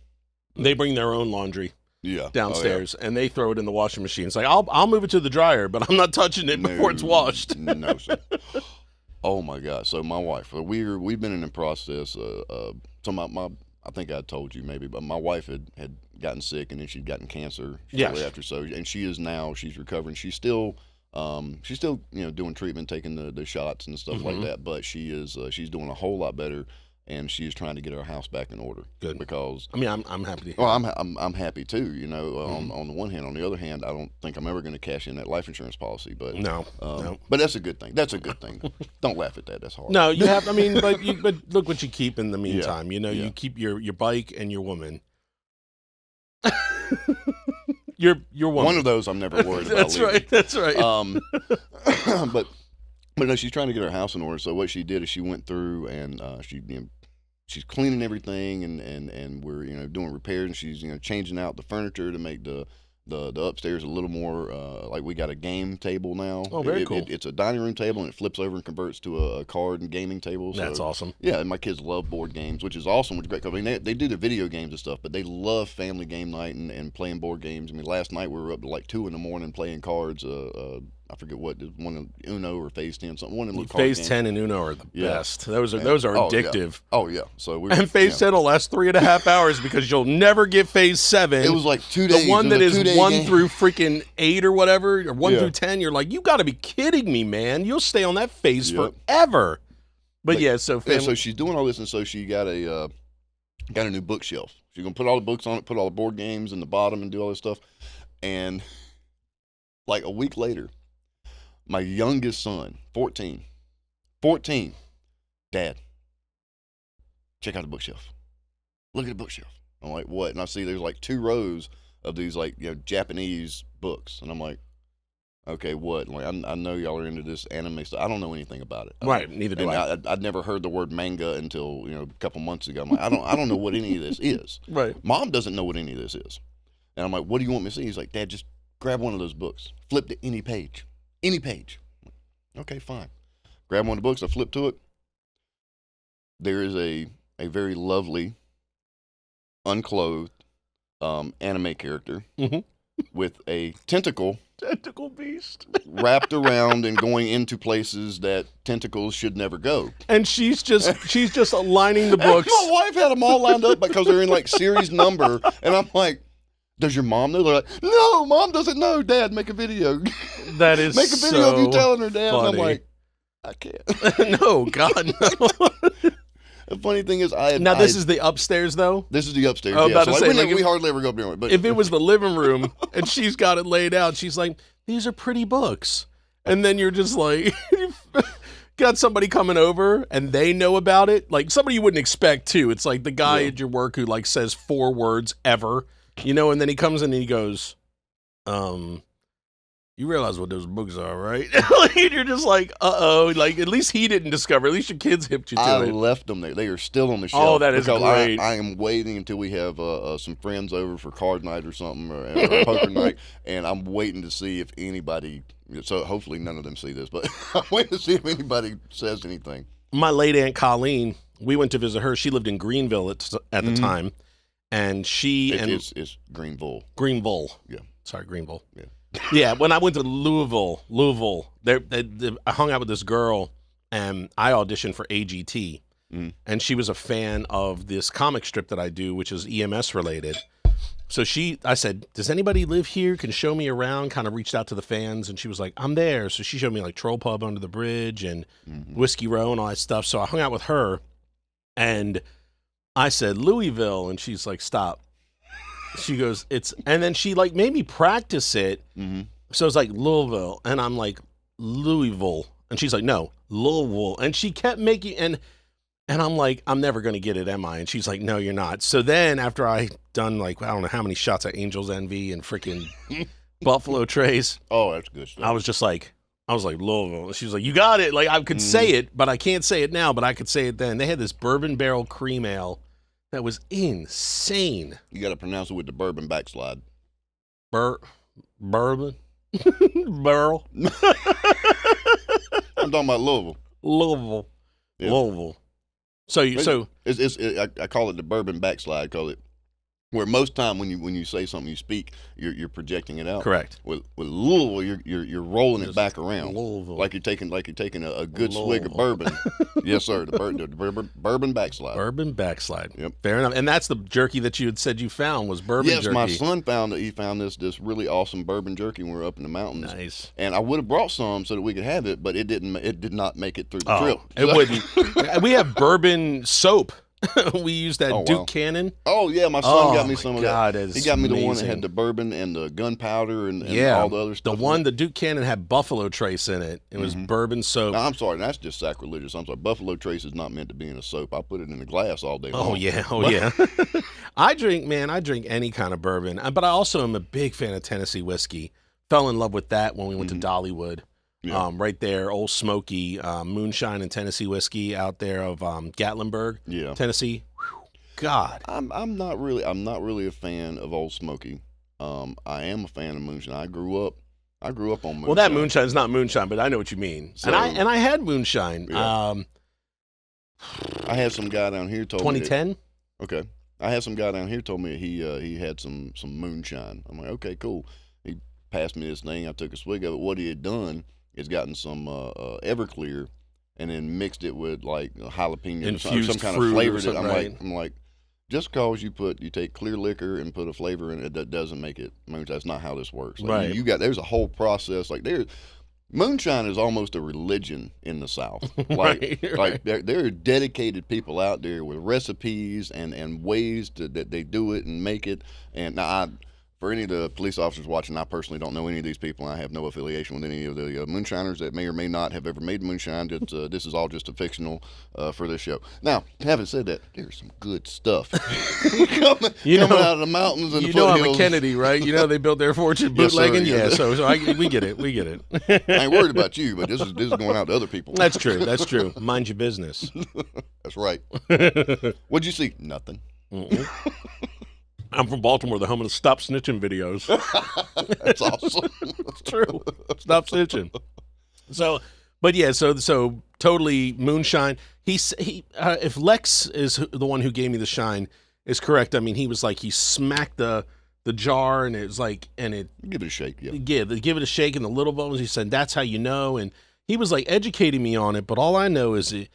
they bring their own laundry downstairs and they throw it in the washing machine. It's like I'll move it to the dryer, but I'm not touching it before it's washed. No, sir. Oh my God! So my wife, we've been in the process. I think I told you maybe, but my wife had gotten sick and then she'd gotten cancer shortly after. So and she's recovering. She's still doing treatment, taking the shots and stuff like that. But she's doing a whole lot better, and she's trying to get her house back in order. Good. Because I mean, I'm happy. Well, I'm happy too. On the one hand, on the other hand, I don't think I'm ever going to cash in that life insurance policy. But no. But that's a good thing. That's a good thing. Don't laugh at that. That's hard. No, you have. I mean, but look what you keep in the meantime. You keep your bike and your woman. Your woman. One of those I'm never worried about. That's right. But no, she's trying to get her house in order. So what she did is she went through and she's cleaning everything and we're doing repairs, and she's changing out the furniture to make the The upstairs is a little more like we got a game table now. Oh, very cool. It's a dining room table, and it flips over and converts to a card and gaming table. So, That's awesome. Yeah, and my kids love board games, which is awesome. Which is great. I mean, they do the video games and stuff, but they love family game night and playing board games. I mean, last night we were up to like 2 a.m. playing cards. I forget what, one of Uno or Phase 10, something. One of them Phase 10 and Uno are the best. Those are addictive. Oh yeah. So and Phase 10 will last 3.5 hours because you'll never get Phase 7. It was like 2 days. The one that is 1 game. Through freaking 8 or whatever, or 1 Yeah. through 10. You're like, you got to be kidding me, man. You'll stay on that phase forever. But yeah, so family. So she's doing all this, and so she got a new bookshelf. She's gonna put all the books on it, put all the board games in the bottom, and do all this stuff. And like a week later, my youngest son, 14, Dad, check out the bookshelf. Look at the bookshelf. I'm like, what? And I see there's like 2 rows of these like Japanese books, and I'm like, okay, what? Like I know y'all are into this anime stuff. I don't know anything about it. Right, neither do I. I'd never heard the word manga until a couple months ago. I'm like, I don't know what any of this is. Right. Mom doesn't know what any of this is, and I'm like, what do you want me to see? He's like, Dad, just grab one of those books, flip to any page. Okay, fine. Grab one of the books. I flip to it. There is a very lovely, unclothed anime character with a tentacle beast wrapped around and going into places that tentacles should never go. And she's just aligning the books. And my wife had them all lined up because they're in like series number, and I'm like, does your mom know? They're like, no, Mom doesn't know. Dad, make a video. That is make a video of you telling her, Dad. Funny. And I'm like, I can't. No, God, no. The funny thing is, this is the upstairs, though? This is the upstairs. I was about to say, we hardly ever go up there. But if it was the living room and she's got it laid out, she's like, these are pretty books. And then you're just like, got somebody coming over and they know about it. Like somebody you wouldn't expect, too. It's like the guy at your work who like says 4 words ever, and then he comes in and he goes, you realize what those books are, right? You're just like, uh-oh. Like, at least he didn't discover. At least your kids hipped you to it. I left them there. They are still on the shelf. Oh, that is great. I am waiting until we have some friends over for card night or something, or poker night, and I'm waiting to see if anybody, so hopefully none of them see this, but I'm waiting to see if anybody says anything. My late Aunt Colleen, we went to visit her. She lived in Greenville at the time, and It's Greenville. Greenville. Yeah. Sorry, Greenville. Yeah. Yeah, when I went to Louisville, I hung out with this girl, and I auditioned for AGT, and she was a fan of this comic strip that I do, which is EMS related. So I said, does anybody live here? Can show me around? Kind of reached out to the fans, and she was like, I'm there. So she showed me like Troll Pub under the bridge and Whiskey Row and all that stuff. So I hung out with her, and I said, Louisville, and she's like, stop. She goes, and then she like made me practice it. So it's like Louisville, and I'm like, Louisville. And she's like, no, Louisville. And she kept making, and I'm like, I'm never going to get it, am I? And she's like, no, you're not. So then after I done like, I don't know how many shots of Angel's Envy and freaking Buffalo Trace. Oh, that's good stuff. I was like, Louisville. And she was like, you got it. Like I could say it, but I can't say it now, but I could say it then. They had this bourbon barrel cream ale that was insane. You got to pronounce it with the bourbon backslide. Bourbon? Barrel? I'm talking about Louisville. Louisville. Yeah. Louisville. I call it the bourbon backslide. Call it where most time when you say something you speak, you're projecting it out. Correct. With Louisville, you're rolling it back around. Louisville. Like you're taking a good swig of bourbon. Yes, sir. The bourbon backslide. Bourbon backslide. Yep. Fair enough. And that's the jerky that you had said you found was bourbon jerky. Yes, my son found this really awesome bourbon jerky when we were up in the mountains. Nice. And I would have brought some so that we could have it, but it did not make it through the trip. It wouldn't. We have bourbon soap. We used that Duke Cannon. Oh yeah, my son got me some of that. He got me amazing. the one that had the bourbon and the gunpowder and all the other stuff. The Duke Cannon had Buffalo Trace in it. It was bourbon soap. No, I'm sorry, that's just sacrilegious. I'm sorry. Buffalo Trace is not meant to be in a soap. I put it in a glass all day long. Oh yeah. I drink any kind of bourbon, but I also am a big fan of Tennessee whiskey. Fell in love with that when we went to Dollywood. Yeah. Right there, Old Smoky, moonshine and Tennessee whiskey out there of Gatlinburg, Tennessee. Whew, God, I'm not really a fan of Old Smoky. I am a fan of moonshine. I grew up on moonshine. Well, that moonshine's not moonshine, but I know what you mean. So, and I had moonshine. Yeah. I had some guy down here told me 2010. Okay. I had some guy down here told me he had some moonshine. I'm like, okay, cool. He passed me this thing. I took a swig of it. What he had done is gotten some Everclear and then mixed it with like jalapeno, infused some kind fruit of flavored it. Right? I'm like, just because you take clear liquor and put a flavor in it, that doesn't make it moonshine. That's not how this works. Like, right. There's a whole process. Like moonshine is almost a religion in the South. Right. There are dedicated people out there with recipes and ways that they do it and make it. And now, for any of the police officers watching, I personally don't know any of these people. I have no affiliation with any of the moonshiners that may or may not have ever made moonshine. This is all just a fictional for this show. Now, having said that, there's some good stuff coming out of the mountains and the foothills. I'm a Kennedy, right? They built their fortune bootlegging. Yes, sir. We get it. I ain't worried about you, but this is going out to other people. That's true. Mind your business. That's right. What'd you see? Nothing. I'm from Baltimore, the home of the Stop Snitching videos. That's awesome. It's true. Stop snitching. So totally moonshine. If Lex is the one who gave me the shine is correct. I mean, he was like, he smacked the jar and it's like, and it give it a shake. Yeah. Give it a shake in the little bones. He said, that's how you know. And he was like educating me on it. But all I know is it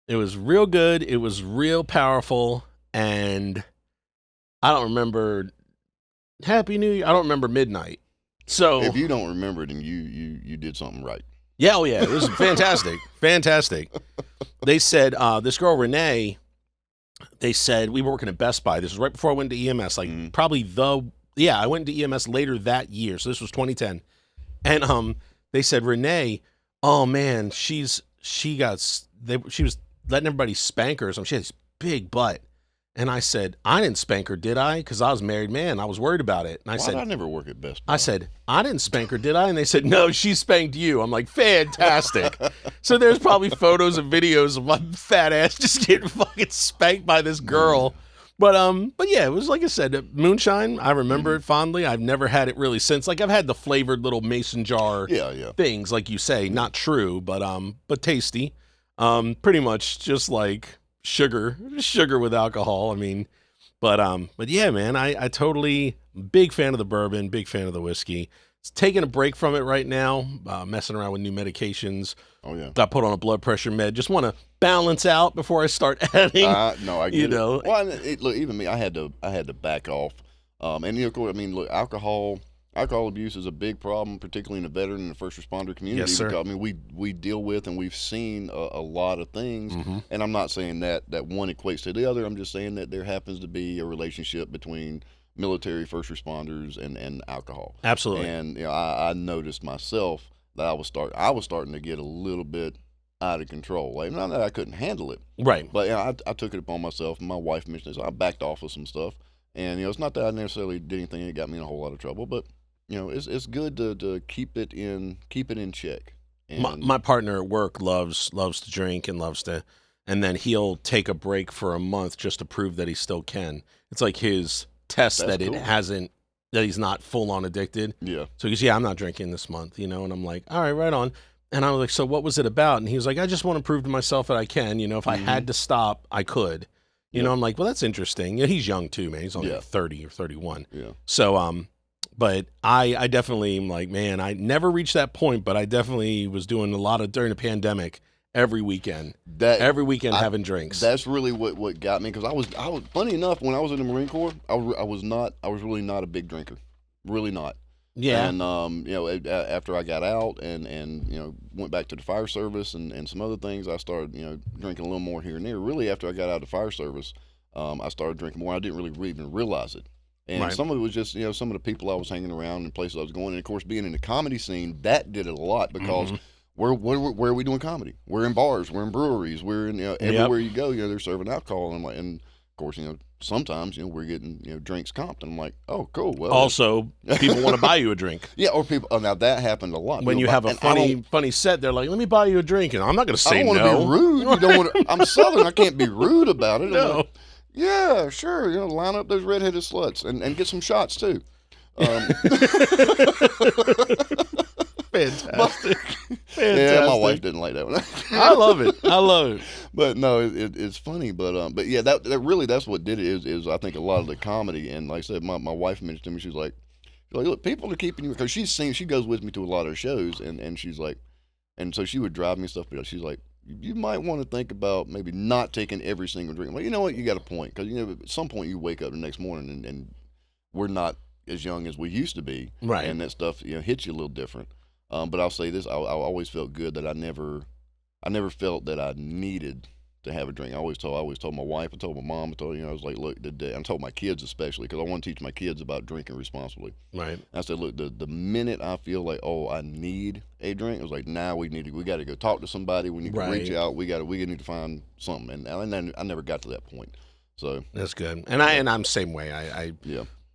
was real good. It was real powerful. And I don't remember Happy New Year. I don't remember midnight. So if you don't remember it, then you did something right. Yeah, it was fantastic. Fantastic. They said this girl Renee, they said we were working at Best Buy. This was right before I went to EMS, like I went to EMS later that year. So this was 2010. And they said Renee, oh man, she was letting everybody spank her or something. She had this big butt. And I said, I didn't spank her, did I? Because I was a married man. I was worried about it. And I said, I never work at Best Buy. I said, I didn't spank her, did I? And they said, no, she spanked you. I'm like, fantastic. So there's probably photos and videos of my fat ass just getting fucking spanked by this girl. But yeah, it was like I said, moonshine. I remember it fondly. I've never had it really since. Like I've had the flavored little mason jar things, like you say, not true, but tasty. Pretty much just like sugar with alcohol. I mean, but yeah, man, I totally big fan of the bourbon, big fan of the whiskey. It's taking a break from it right now, messing around with new medications. Oh yeah, got put on a blood pressure med. Just want to balance out before I start adding. No, I get it. Well, look, even me, I had to back off. And of course, I mean, look, alcohol abuse is a big problem, particularly in the veteran and the first responder community. Yes, sir. Because, I mean, we deal with and we've seen a lot of things. Mm-hmm. And I'm not saying that one equates to the other. I'm just saying that there happens to be a relationship between military, first responders, and alcohol. Absolutely. And I noticed myself that I was starting to get a little bit out of control. Like, not that I couldn't handle it, right? But I took it upon myself. And my wife mentioned it, so I backed off of some stuff. And it's not that I necessarily did anything that got me in a whole lot of trouble, but it's good to keep it in check. And my partner at work loves to drink and and then he'll take a break for a month just to prove that he still can. It's like his test that cool. that he's not full on addicted. Yeah. So he goes, I'm not drinking this month, and I'm like, all right on. And I was like, so what was it about? And he was like, I just want to prove to myself that I can, if I had to stop, I could. I'm like, well, that's interesting. He's young too, man. He's only 30 or 31. Yeah. So, but I definitely am like, man, I never reached that point, but I definitely was doing a lot of during the pandemic every weekend. Having drinks. That's really what got me, because I was funny enough, when I was in the Marine Corps, I was really not a big drinker, really not. Yeah. And after I got out and went back to the fire service and some other things, I started drinking a little more here and there. Really, after I got out of the fire service, I started drinking more. I didn't really even realize it. And some of it was just some of the people I was hanging around and places I was going. And of course, being in the comedy scene, that did it a lot, because where are we doing comedy? We're in bars, we're in breweries, we're in everywhere you go. They're serving alcohol, and of course sometimes we're getting drinks comped, and I'm like, oh cool. Well, also people want to buy you a drink. Yeah, or people. Oh, now that happened a lot. When you have a funny set, they're like, let me buy you a drink, and I'm not going to say I don't no. want to be rude. You don't want to. I'm Southern. I can't be rude about it. No. Like, yeah, sure. Line up those redheaded sluts and get some shots too. Fantastic. Yeah, my wife didn't like that one. I love it. I love it. But no, it's funny. But yeah, that really, that's what did it. Is I think a lot of the comedy, and like I said, my wife mentioned to me, she's like, look, people are keeping you, because she goes with me to a lot of her shows, and she's like, and so she would drive me stuff, but she's like, you might want to think about maybe not taking every single drink. Well, you know what, you got a point, because at some point you wake up the next morning and we're not as young as we used to be, right? And that stuff hits you a little different. But I'll say this: I always felt good that I never felt that I needed to have a drink. I always told my wife, I told my mom, I was like, look, I told my kids especially, because I want to teach my kids about drinking responsibly. Right. I said, look, the minute I feel like, oh, I need a drink, I was like, now we got to go talk to somebody. We need to reach out. We need to find something. And I never got to that point. So that's good. And I'm same way.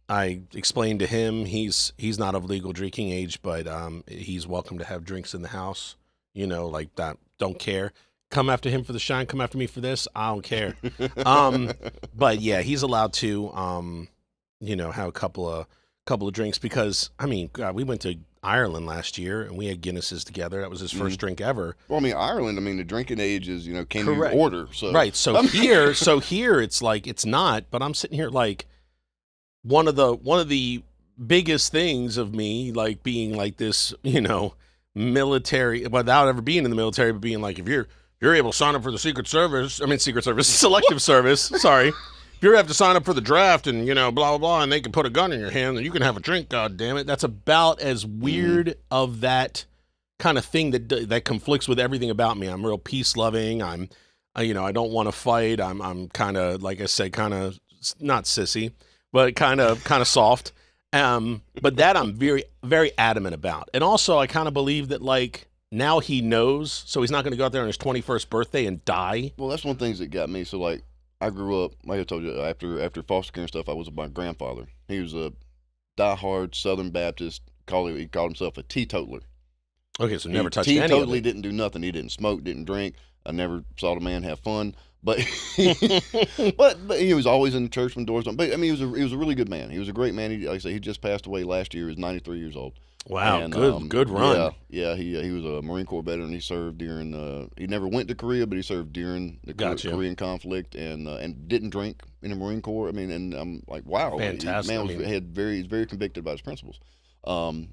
I explained to him he's not of legal drinking age, but he's welcome to have drinks in the house. Like that. Don't care. Come after him for the shine. Come after me for this. I don't care. But yeah, he's allowed to have a couple of drinks, because I mean, God, we went to Ireland last year and we had Guinnesses together. That was his first drink ever. Well, I mean, Ireland, the drinking age is, can Correct. You order? So. Right. So here it's like, it's not, but I'm sitting here like, one of the biggest things of me, like being like this, military, without ever being in the military, but being like, if you're able to sign up for the selective service, sorry. If you have to sign up for the draft and, blah, blah, blah, and they can put a gun in your hand and you can have a drink, God damn it. That's about as weird of that kind of thing that conflicts with everything about me. I'm real peace loving. I don't want to fight. I'm kind of, like I said, kind of not sissy, but kind of soft. But that I'm very, very adamant about. And also I kind of believe that, like, now he knows, so he's not going to go out there on his 21st birthday and die. Well, that's one of the things that got me. So, like, I grew up, like I told you, after foster care and stuff, I was with my grandfather. He was a diehard Southern Baptist. He called himself a teetotaler. Okay, so never touched any of it. He totally didn't do nothing. He didn't smoke, didn't drink. I never saw the man have fun. But but he was always in the church when doors open. But I mean, he was a really good man. He was a great man. Like I say, he just passed away last year. He was 93 years old. Wow, and, good run. Yeah. He was a Marine Corps veteran. He served during. He never went to Korea, but he served during the Korean conflict, and didn't drink in the Marine Corps. I mean, and I'm like, wow, fantastic. Man he's very convicted about his principles. I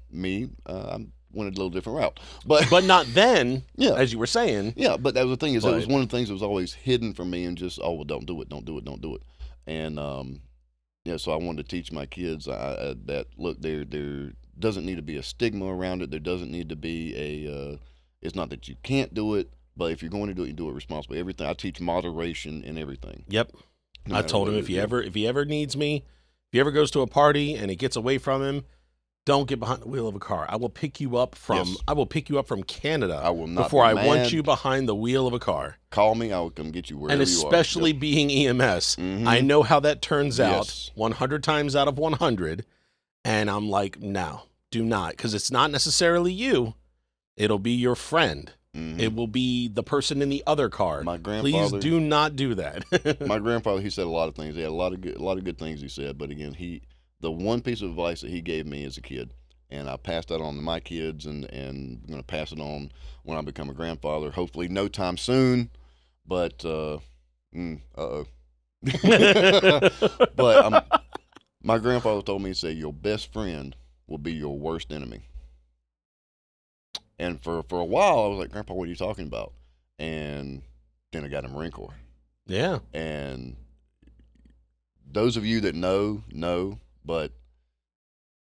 went a little different route, but not then. Yeah, as you were saying. Yeah, but that was the thing, is it was one of the things that was always hidden from me, and just don't do it. And so I wanted to teach my kids that look, there doesn't need to be a stigma around it. There doesn't need to be it's not that you can't do it, but if you're going to do it, you do it responsibly. Everything I teach moderation in everything. Yep. I told him if he ever needs me, if he ever goes to a party and it gets away from him, don't get behind the wheel of a car. I will pick you up from Canada. I will not before I want you behind the wheel of a car. Call me. I will come get you wherever you are. And especially being EMS, I know how that turns out 100 times out of 100. And I'm like, no, do not, because it's not necessarily you. It'll be your friend. Mm-hmm. It will be the person in the other car. My grandfather. Please do not do that. My grandfather, he said a lot of things. He had a lot of good things he said. But again, the one piece of advice that he gave me as a kid, and I passed that on to my kids, and I'm going to pass it on when I become a grandfather. Hopefully, no time soon. But but my grandfather told me, he said, your best friend will be your worst enemy. And for a while, I was like, Grandpa, what are you talking about? And then I got in the Marine Corps. Yeah. And those of you that know, but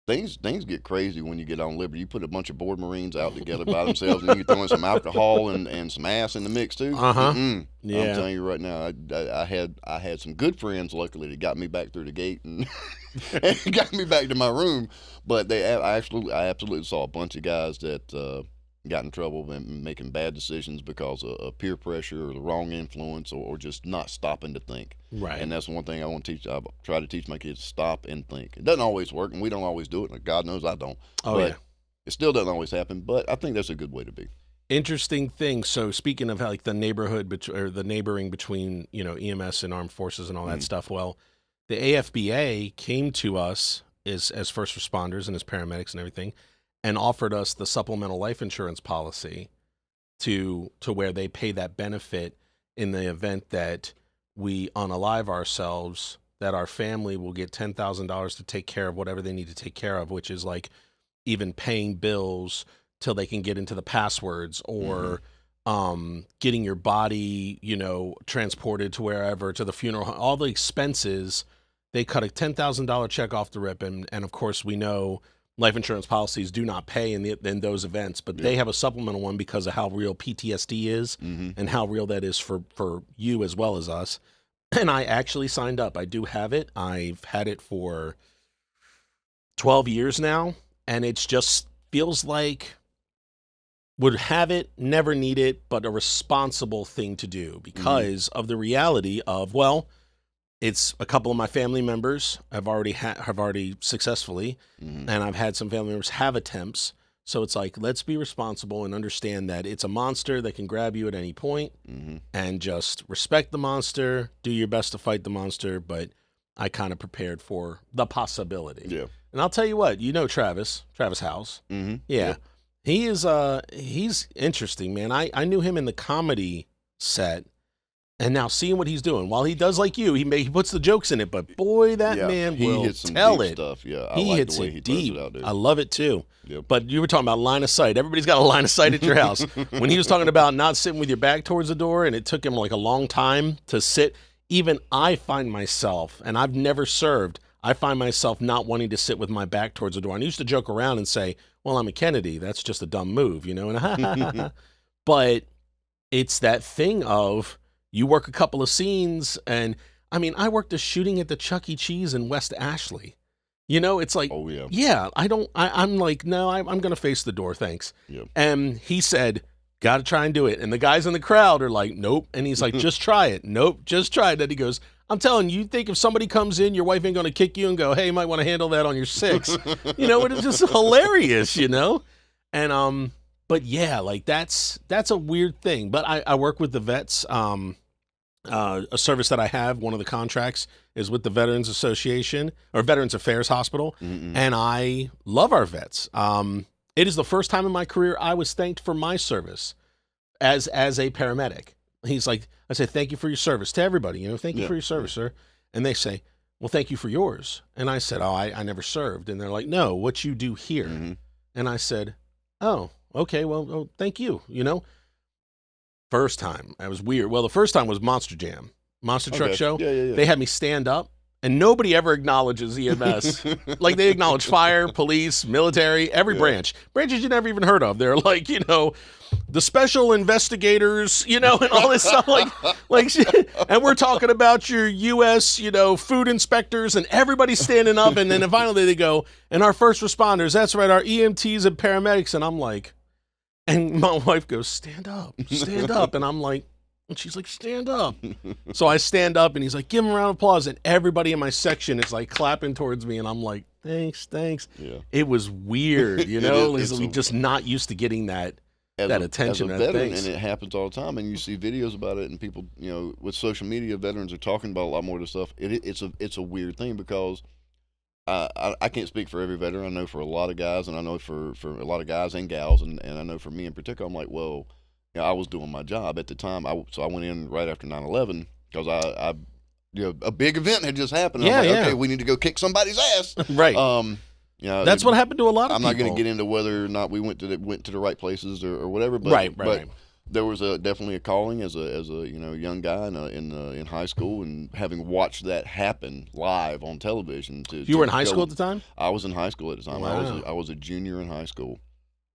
things get crazy when you get on liberty. You put a bunch of bored Marines out together by themselves, and you throw in some alcohol and some ass in the mix too. Yeah. I'm telling you right now, I had some good friends, luckily, that got me back through the gate and, and got me back to my room. But I absolutely saw a bunch of guys that got in trouble and making bad decisions because of peer pressure or the wrong influence, or just not stopping to think. Right. And that's one thing I want to teach. I try to teach my kids: stop and think. It doesn't always work, and we don't always do it. Like, God knows I don't. But it still doesn't always happen. But I think that's a good way to be. Interesting thing. So speaking of like the neighborhood or the neighboring between EMS and armed forces and all that stuff, well, the AFBA came to us as first responders and as paramedics and everything, and offered us the supplemental life insurance policy to where they pay that benefit in the event that we unalive ourselves, that our family will get $10,000 to take care of whatever they need to take care of, which is like even paying bills till they can get into the passwords, or getting your body, transported to wherever, to the funeral, all the expenses. They cut a $10,000 check off the rip. And of course, we know life insurance policies do not pay in those events, but they have a supplemental one because of how real PTSD is and how real that is for you as well as us. And I actually signed up. I do have it. I've had it for 12 years now, and it just feels like would have it, never need it, but a responsible thing to do because of the reality of, well, it's a couple of my family members have already successfully, and I've had some family members have attempts. So it's like, let's be responsible and understand that it's a monster that can grab you at any point, and just respect the monster, do your best to fight the monster. But I kind of prepared for the possibility. Yeah. And I'll tell you what, Travis House. Yeah. Yep. He is, he's interesting, man. I knew him in the comedy set. And now seeing what he's doing, while he does like you, he puts the jokes in it, but boy, that man will hits some tell deep it. Stuff. Yeah, he like hits the way it he deep. It out, dude. I love it too. Yep. But you were talking about line of sight. Everybody's got a line of sight at your house. When he was talking about not sitting with your back towards the door, and it took him like a long time to sit, even I find myself, and I've never served, I find myself not wanting to sit with my back towards the door. And I used to joke around and say, well, I'm a Kennedy. That's just a dumb move, And but it's that thing of, you work a couple of scenes, and I mean, I worked a shooting at the Chuck E. Cheese in West Ashley. It's like, oh yeah, I'm like, no, I'm going to face the door. Thanks. Yep. And he said, got to try and do it. And the guys in the crowd are like, nope. And he's like, just try it. Nope. Just try it. And he goes, I'm telling you, think if somebody comes in, your wife ain't going to kick you and go, hey, you might want to handle that on your 6. It's just hilarious, And, but yeah, like that's a weird thing. But I work with the vets. A service that I have, one of the contracts is with the Veterans Association or Veterans Affairs Hospital, and I love our vets. It is the first time in my career I was thanked for my service as a paramedic. He's like, I say, thank you for your service to everybody. Thank you for your service, sir. And they say, well, thank you for yours. And I said, oh, I never served. And they're like, no, what you do here. And I said, oh, okay, well, thank you. First time, I was weird. Well, the first time was Monster Jam, Monster Truck Show. Yeah. They had me stand up, and nobody ever acknowledges EMS. Like, they acknowledge fire, police, military, every branches you never even heard of. They're like, the special investigators, and all this stuff. Like, and we're talking about your U.S., food inspectors, and everybody's standing up, and then finally they go, and our first responders. That's right, our EMTs and paramedics, and I'm like. And my wife goes, stand up. And I'm like, and she's like, stand up. So I stand up, and he's like, give him a round of applause. And everybody in my section is like clapping towards me. And I'm like, thanks. Yeah. It was weird, we're just not used to getting that attention. As a veteran, and it happens all the time. And you see videos about it, and people, with social media, veterans are talking about a lot more of the stuff. It's a weird thing because I can't speak for every veteran. I know for a lot of guys, and I know for a lot of guys and gals, and I know for me in particular, I'm like, well, I was doing my job at the time. So I went in right after 9/11 because I a big event had just happened. And I'm like, okay, we need to go kick somebody's ass. Right. That's what happened to a lot of people. I'm not going to get into whether or not we went to the right places or whatever. But, right. There was definitely a calling as a young guy in high school, and having watched that happen live on television. You were in high school at the time? I was in high school at the time. Wow. I was a junior in high school.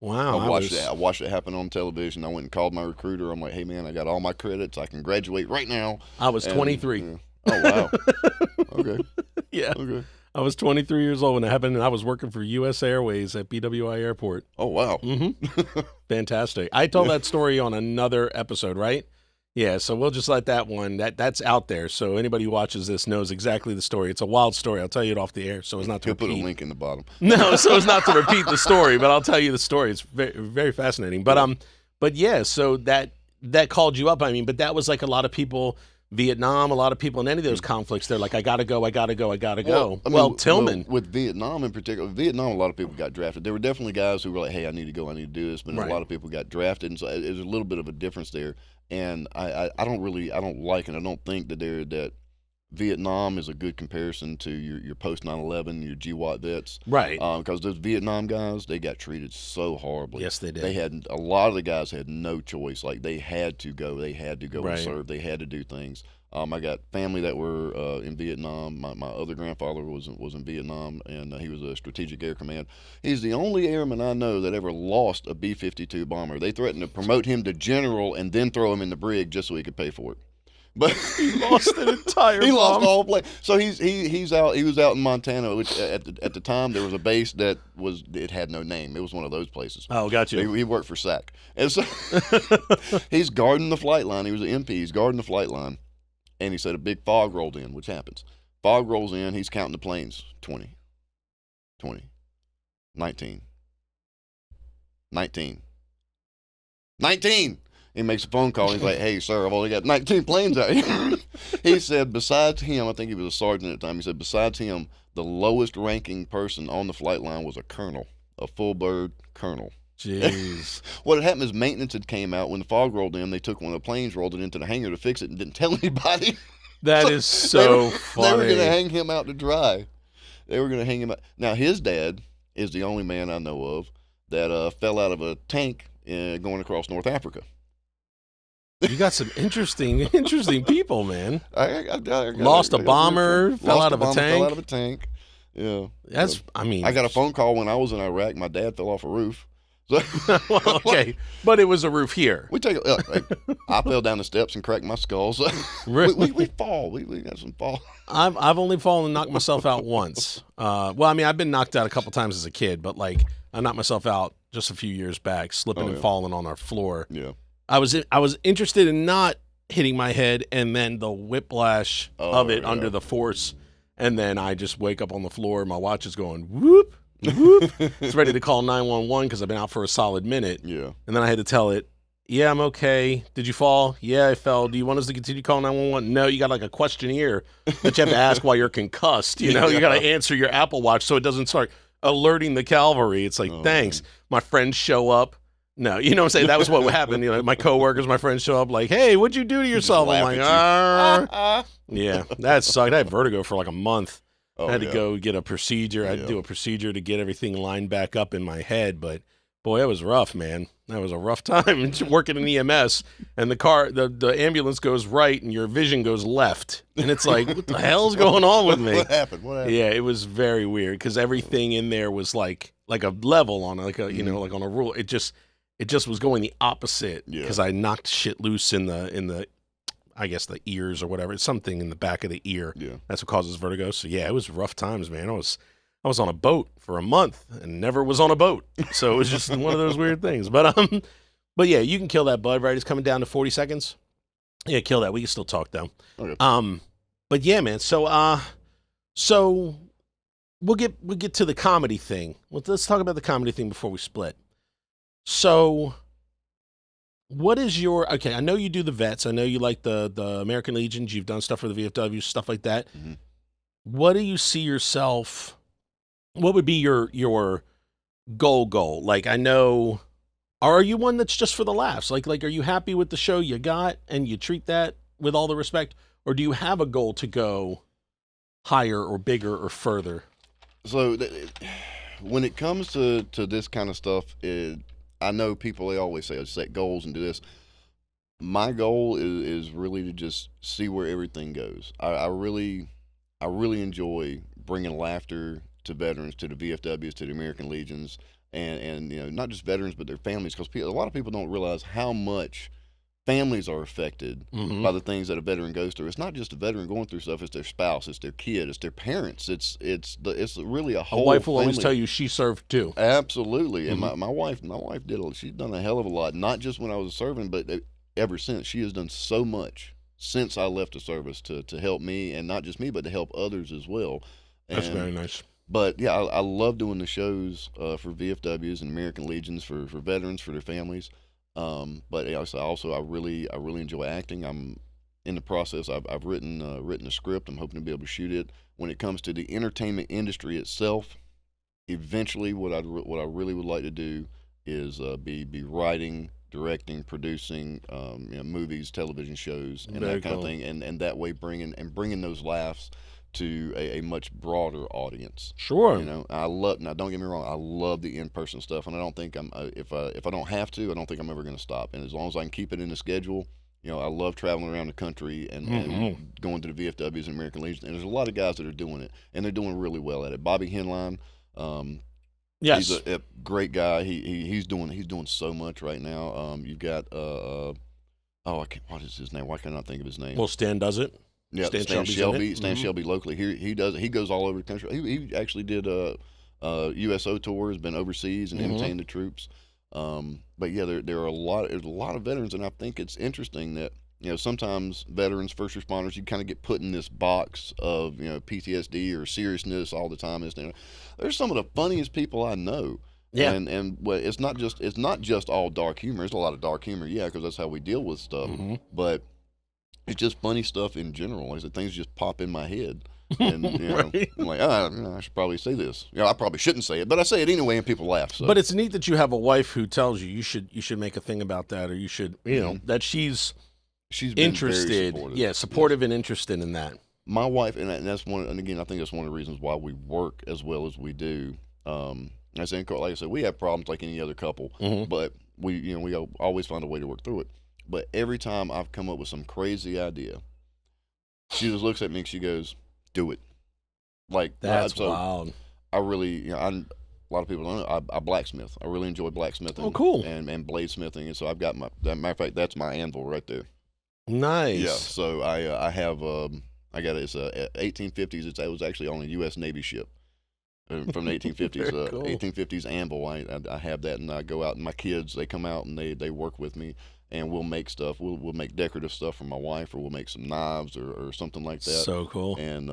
Wow. I watched it happen on television. I went and called my recruiter. I'm like, hey man, I got all my credits. I can graduate right now. I was 23. Oh wow. Okay. Yeah. Okay. I was 23 years old when it happened, and I was working for U.S. Airways at BWI Airport. Oh, wow. Fantastic. I told that story on another episode, right? Yeah, so we'll just let that one, that's out there. So anybody who watches this knows exactly the story. It's a wild story. I'll tell you it off the air, so it's not to repeat. Put a link in the bottom. No, so it's not to repeat the story, but I'll tell you the story. It's very, very fascinating. But yeah, so that called you up. I mean, but that was like a lot of people Vietnam, a lot of people in any of those conflicts, they're like, I gotta go. Well, Tillman. With Vietnam in particular, a lot of people got drafted. There were definitely guys who were like, hey, I need to go, I need to do this. But a lot of people got drafted, and so there's a little bit of a difference there. And I don't like, and I don't think that Vietnam is a good comparison to your post 9/11, your GWAT vets, right? Because those Vietnam guys, they got treated so horribly. Yes, they did. A lot of the guys had no choice. Like they had to go and serve. They had to do things. I got family that were in Vietnam. My other grandfather was in Vietnam, and he was a Strategic Air Command. He's the only airman I know that ever lost a B-52 bomber. They threatened to promote him to general and then throw him in the brig just so he could pay for it. But he lost an entire he lost the whole plane. So he's out. He was out in Montana, which at the time there was a base that had no name. It was one of those places. Oh, gotcha. He worked for SAC, and so he's guarding the flight line. He was an MP. He's guarding the flight line, and he said a big fog rolled in, which happens. Fog rolls in. He's counting the planes. 20, 19. He makes a phone call. He's like, hey, sir, I've only got 19 planes out here. He said, besides him, I think he was a sergeant at the time. He said, besides him, the lowest ranking person on the flight line was a colonel, a full bird colonel. Jeez. What had happened is maintenance had came out. When the fog rolled in, they took one of the planes, rolled it into the hangar to fix it, and didn't tell anybody. That is so funny. They were going to hang him out to dry. They were going to hang him out. Now, his dad is the only man I know of that fell out of a tank going across North Africa. You got some interesting people, man. I lost a bomber, fell out of a tank. Yeah. I got a phone call when I was in Iraq. My dad fell off a roof. So, well, okay, but it was a roof here. I fell down the steps and cracked my skull. So we fall. We got some fall. I've only fallen and knocked myself out once. I've been knocked out a couple times as a kid, but like I knocked myself out just a few years back, slipping and falling on our floor. Yeah. I was interested in not hitting my head, and then the whiplash of it under the force, and then I just wake up on the floor. My watch is going whoop whoop. It's ready to call 911 because I've been out for a solid minute. Yeah, and then I had to tell it, yeah, I'm okay. Did you fall? Yeah, I fell. Do you want us to continue calling 911? No, you got like a questionnaire that you have to ask while you're concussed. You got to answer your Apple Watch so it doesn't start alerting the cavalry. It's like, thanks. Man. My friends show up. No, you know what I'm saying? That was what happened. My coworkers, my friends show up like, hey, what'd you do to yourself? I'm like, yeah, that sucked. I had vertigo for like a month. I had to go get a procedure. I had to do a procedure to get everything lined back up in my head. But boy, that was rough, man. That was a rough time working in EMS. And the ambulance goes right and your vision goes left. And it's like, what the hell's going on with me? What happened? Yeah, it was very weird because everything in there was like a level on like on a rule. It just was going the opposite because I knocked shit loose in the I guess the ears or whatever. It's something in the back of the ear. Yeah. That's what causes vertigo. So yeah, it was rough times, man. I was on a boat for a month and never was on a boat. So it was just one of those weird things. But yeah, you can kill that, bud, right? It's coming down to 40 seconds. Yeah, kill that. We can still talk though. Okay. But yeah, man. So we'll get to the comedy thing. Let's talk about the comedy thing before we split. So what is okay, I know you do the vets. I know you like the American Legions. You've done stuff for the VFW, stuff like that. Mm-hmm. What do you see yourself, what would be your goal? Like, I know, are you one that's just for the laughs? Like, are you happy with the show you got and you treat that with all the respect? Or do you have a goal to go higher or bigger or further? So when it comes to this kind of stuff, I know people, they always say, set goals and do this. My goal is really to just see where everything goes. I really enjoy bringing laughter to veterans, to the VFWs, to the American Legions, and not just veterans, but their families, because a lot of people don't realize how much families are affected by the things that a veteran goes through. It's not just a veteran going through stuff; it's their spouse, it's their kid, it's their parents. It's really a whole. A wife will family. Always tell you she served too. Absolutely, and my wife she's done a hell of a lot. Not just when I was serving, but ever since. She has done so much since I left the service to help me, and not just me, but to help others as well. That's very nice. But yeah, I love doing the shows for VFWs and American Legions for veterans, for their families. But also I really enjoy acting. in the process. I've written a script. I'm hoping to be able to shoot it. When it comes to the entertainment industry itself, eventually, what I really would like to do is be writing, directing, producing movies, television shows, and Very that kind cool. of thing, and that way bringing those laughs to a much broader audience. Sure. Now don't get me wrong, I love the in-person stuff, and I don't think if I don't have to, I don't think I'm ever going to stop. And as long as I can keep it in the schedule, I love traveling around the country and going to the VFWs and American Legion. And there's a lot of guys that are doing it, and they're doing really well at it. Bobby Henline, yes, he's a great guy. He's doing so much right now. You've got I can't, what is his name? Why can't I think of his name? well, Stan does it. Yeah, Stan Shelby locally. He goes all over the country. He actually did USO tours, been overseas and entertained the troops. But yeah, there's a lot of veterans, and I think it's interesting that sometimes veterans, first responders, you kind of get put in this box of PTSD or seriousness all the time. There's some of the funniest people I know. Yeah. And it's not just all dark humor. There's a lot of dark humor, yeah, because that's how we deal with stuff. But it's just funny stuff in general. Like things just pop in my head, and Right. I'm like, I should probably say this. I probably shouldn't say it, but I say it anyway, and people laugh. So. But it's neat that you have a wife who tells you should make a thing about that, or you should that she's been interested, very supportive. supportive and interested in that. My wife, and that's one. And again, I think that's one of the reasons why we work as well as we do. I say, like I said, we have problems like any other couple, but we always find a way to work through it. But every time I've come up with some crazy idea, she just looks at me and she goes, "Do it." Like That's wild. I really, a lot of people don't know. I blacksmith. I really enjoy blacksmithing. Oh, cool. And bladesmithing, and so I've got matter of fact, that's my anvil right there. Nice. Yeah. So I have I got it's a 1850s. It was actually on a U.S. Navy ship. From the 1850s, Very cool. 1850s anvil. I have that, and I go out, and my kids, they come out and they work with me, and we'll make stuff. We'll make decorative stuff for my wife, or we'll make some knives or something like that. So cool. And